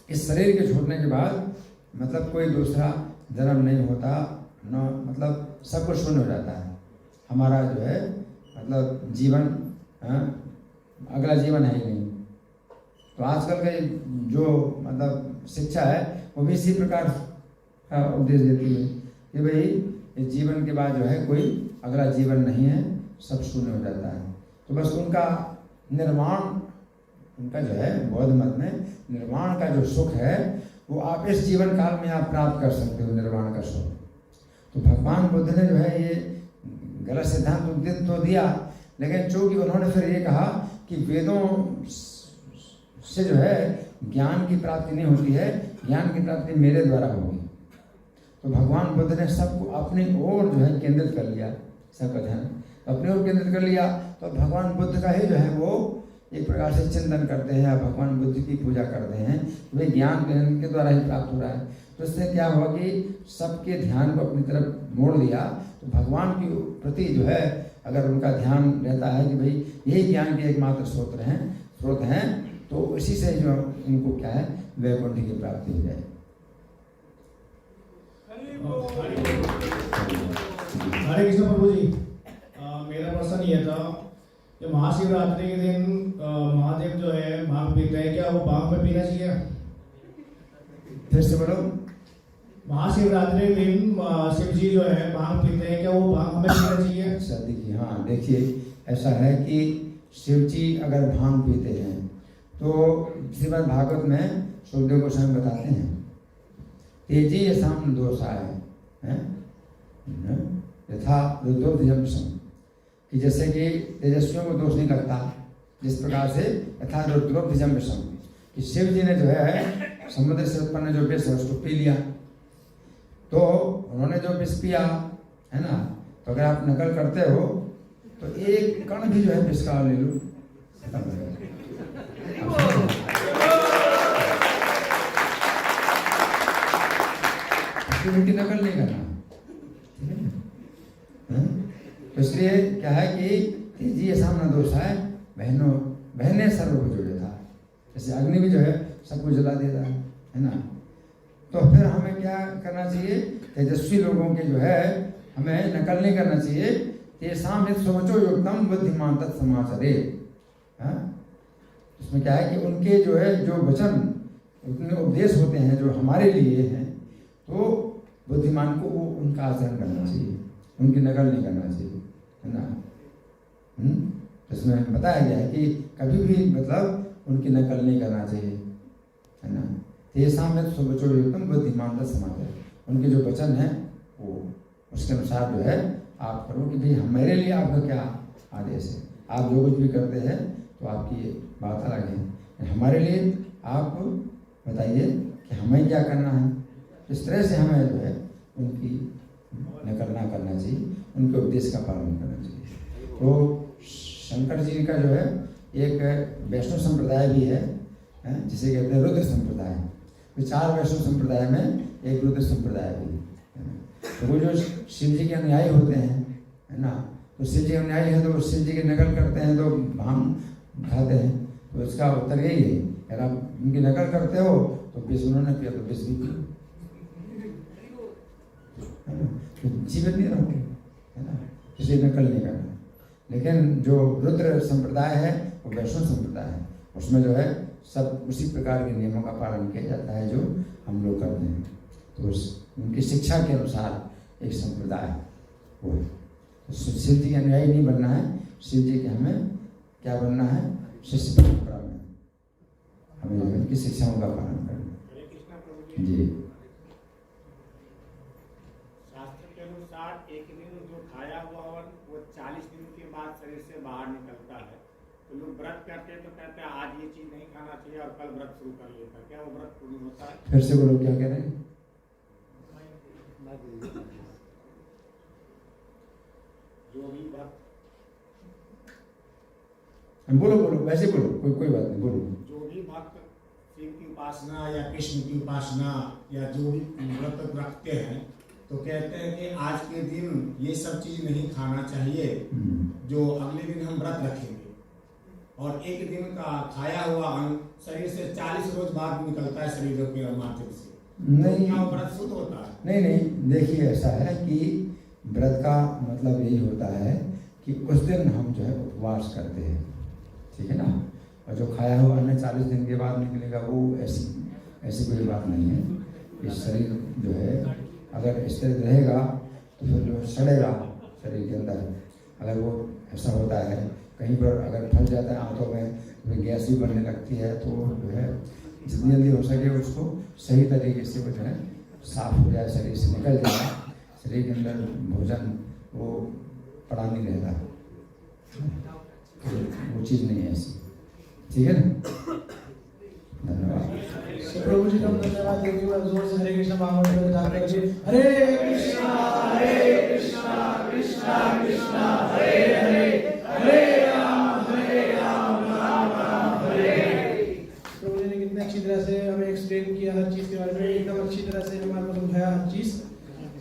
इस शरीर के छूटने के बाद मतलब कोई दूसरा जन्म नहीं होता न, मतलब सब कुछ शून्य हो जाता है। हमारा जो है मतलब जीवन अगला जीवन है ही नहीं। तो आजकल का जो मतलब शिक्षा है वो भी इसी प्रकार का उपदेश देती है कि भाई इस जीवन के बाद जो है कोई अगला जीवन नहीं है, सब शून्य हो जाता है। तो बस उनका निर्वाण, उनका जो है बौद्ध मत में निर्वाण का जो सुख है वो आप इस जीवन काल में आप प्राप्त कर सकते हो, निर्वाण का सुख। तो भगवान बुद्ध ने जो है ये गलत सिद्धांत उपदेश तो दिया, लेकिन चूंकि उन्होंने फिर ये कहा कि वेदों से जो है ज्ञान की प्राप्ति नहीं होती है, ज्ञान की प्राप्ति मेरे द्वारा होगी। तो भगवान बुद्ध ने सबको अपनी ओर जो है केंद्रित कर लिया, सबका ध्यान अपनी ओर केंद्रित कर लिया। तो भगवान बुद्ध का ही जो है वो एक प्रकार से चिंतन करते हैं, भगवान बुद्ध की पूजा करते हैं, वे ज्ञान के द्वारा ही प्राप्त हो रहा है। तो इससे क्या हुआ कि सबके ध्यान को अपनी तरफ मोड़ दिया। तो भगवान के प्रति जो है अगर उनका ध्यान रहता है कि भाई यही ज्ञान के एकमात्र स्रोत हैं, तो इसी से जो उनको क्या है वैकुंठ की प्राप्ति हो जाए। हरे कृष्ण प्रभु जी, मेरा प्रश्न ये था कि महाशिवरात्रि के दिन महादेव जो है भांग पीते हैं, क्या वो भांग में पीना चाहिए? फिर से बोलो। महाशिवरात्रि के दिन शिव जी जो है भांग पीते हैं, क्या वो भांग हमें पीना चाहिए? अच्छा देखिए, हाँ देखिए ऐसा है कि शिव जी अगर भांग पीते हैं तो श्रीमद् भागवत में सुखदेव गोस्वामी बताते हैं तेजी यथाम दोषाय यथा रुद्रोधयम कि जैसे कि तेजस्वियों को दोष नहीं लगता, जिस प्रकार से यथा रुद्रोधयम विषम कि शिव जी ने जो है समुद्र से उत्पन्न जो विष है उसको पी लिया। तो उन्होंने जो विष पिया है ना, तो अगर आप नकल करते हो तो एक कण भी जो है विष का ले लो, उनकी नकल नहीं करना, तो इसलिए क्या है कि तेजी ऐसा न दोष है, बहनों बहने सर्वभुज जो था, जैसे अग्नि भी जो है सबको जला देता है ना। तो फिर हमें क्या करना चाहिए, तेजस्वी लोगों के जो है हमें नकल नहीं करना चाहिए। तेसाम हित सोचो युक्तम बुद्धिमान तत् समाचरे, इसमें क्या है कि उनके जो है जो वचन उनके उपदेश होते हैं जो हमारे लिए हैं, तो बुद्धिमान को वो उनका आचरण करना चाहिए, उनकी नकल नहीं करना चाहिए, है ना। इसमें बताया गया है कि कभी भी मतलब उनकी नकल नहीं करना चाहिए, है ना। तेसाम में सोचो युक्तम बुद्धिमान तत् समाचरे, उनके जो वचन है वो उसके अनुसार जो है आप करो कि भाई मेरे लिए आपका क्या आदेश है। आप जो कुछ भी करते हैं तो आपकी बात अलग है, हमारे लिए आप बताइए कि हमें क्या करना है। इस तरह से हमें जो है उनकी नकल ना करना चाहिए, उनके उपदेश का पालन करना चाहिए। तो शंकर जी का जो है एक वैष्णव संप्रदाय भी है, जिसे कहते हैं रुद्र संप्रदाय। तो 4 वैष्णव संप्रदाय में एक रुद्र संप्रदाय भी है। तो वो जो शिव जी के अनुयायी होते हैं, है ना, तो शिव जी के अनुयायी है तो शिव जी की नकल करते हैं तो भांग खाते हैं। तो इसका उत्तर यही है, अगर आप उनकी नकल करते हो तो विष उन्होंने पिया तो विष भी पियो, है ना, तो जीवित नहीं रहोगे, है ना, किसी नकल नहीं करना। लेकिन जो रुद्र संप्रदाय है वो वैष्णव संप्रदाय है, उसमें जो है सब उसी प्रकार के नियमों का पालन किया जाता है जो हम लोग करते हैं। तो उनकी शिक्षा के अनुसार एक संप्रदाय वो है। तो शिव जी के अनुयायी नहीं बनना है, शिव जी के हमें क्या बनना है, शिष्य परंपरा में हमें उनकी शिक्षाओं का पालन करना जी। शास्त्र के अनुसार एक दिन जो खाया हुआ वो 40 दिन के बाद शरीर से बाहर निकल करते हैं तो कहते हैं आज ये चीज नहीं खाना चाहिए और कल व्रत शुरू कर लेता है, क्या वो व्रत पूरी होता है? फिर से बोलो, क्या कह रहे हैं? जो भी भक्त बोलो बोलो, वैसे बोलो, कोई बात नहीं, बोलो। जो भी भक्त शिव की उपासना या कृष्ण की उपासना या जो भी व्रत रखते हैं तो कहते हैं कि आज के दिन ये सब चीज नहीं खाना चाहिए, जो अगले दिन हम व्रत रखेंगे। और एक दिन का खाया हुआ अन्न शरीर से 40 रोज बाद निकलता है शरीरों के माध्यम से, नहीं, क्या वो व्रत शुद्ध होता है? नहीं, देखिए ऐसा है कि व्रत का मतलब यही होता है कि उस दिन हम जो है उपवास करते हैं, ठीक है ना। और जो खाया हुआ अन्न 40 दिन के बाद निकलेगा वो ऐसी कोई बात नहीं है। इस शरीर जो है अगर इस तरह रहेगा तो फिर जो सड़ेगा शरीर के अंदर, अगर वो ऐसा होता है कहीं पर अगर फंस जाता है आंतों में, फिर गैस भी बनने लगती है, तो जो है जितनी जल्दी हो सके उसको सही तरीके से वो जो है साफ हो जाए, शरीर से निकल जाए, शरीर के अंदर भोजन वो पड़ा नहीं रहता, वो चीज़ नहीं है ऐसी, ठीक है ना। धन्यवाद। तो प्रभु जी को हम धन्यवाद देते हुए जोर से हरे कृष्ण महामंत्र को जाप करिए। हरे कृष्णा कृष्णा कृष्णा हरे हरे, हरे राम राम राम हरे। प्रभु जी ने कितने अच्छी तरह से हमें एक्सप्लेन किया हर चीज के बारे में, एकदम अच्छी तरह से हमारे को समझाया हर चीज।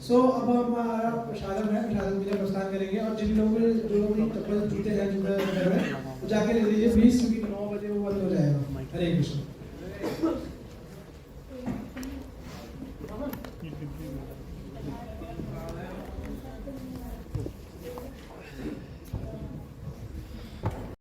सो अब हमारा प्रसादम है, प्रसादम के लिए प्रस्थान करेंगे। और जिन लोगों जो लोग चप्पल जूते हैं घर में, वो जाके ले लीजिए प्लीज, क्योंकि 9 बजे वो बंद हो जाएगा। हरे कृष्ण।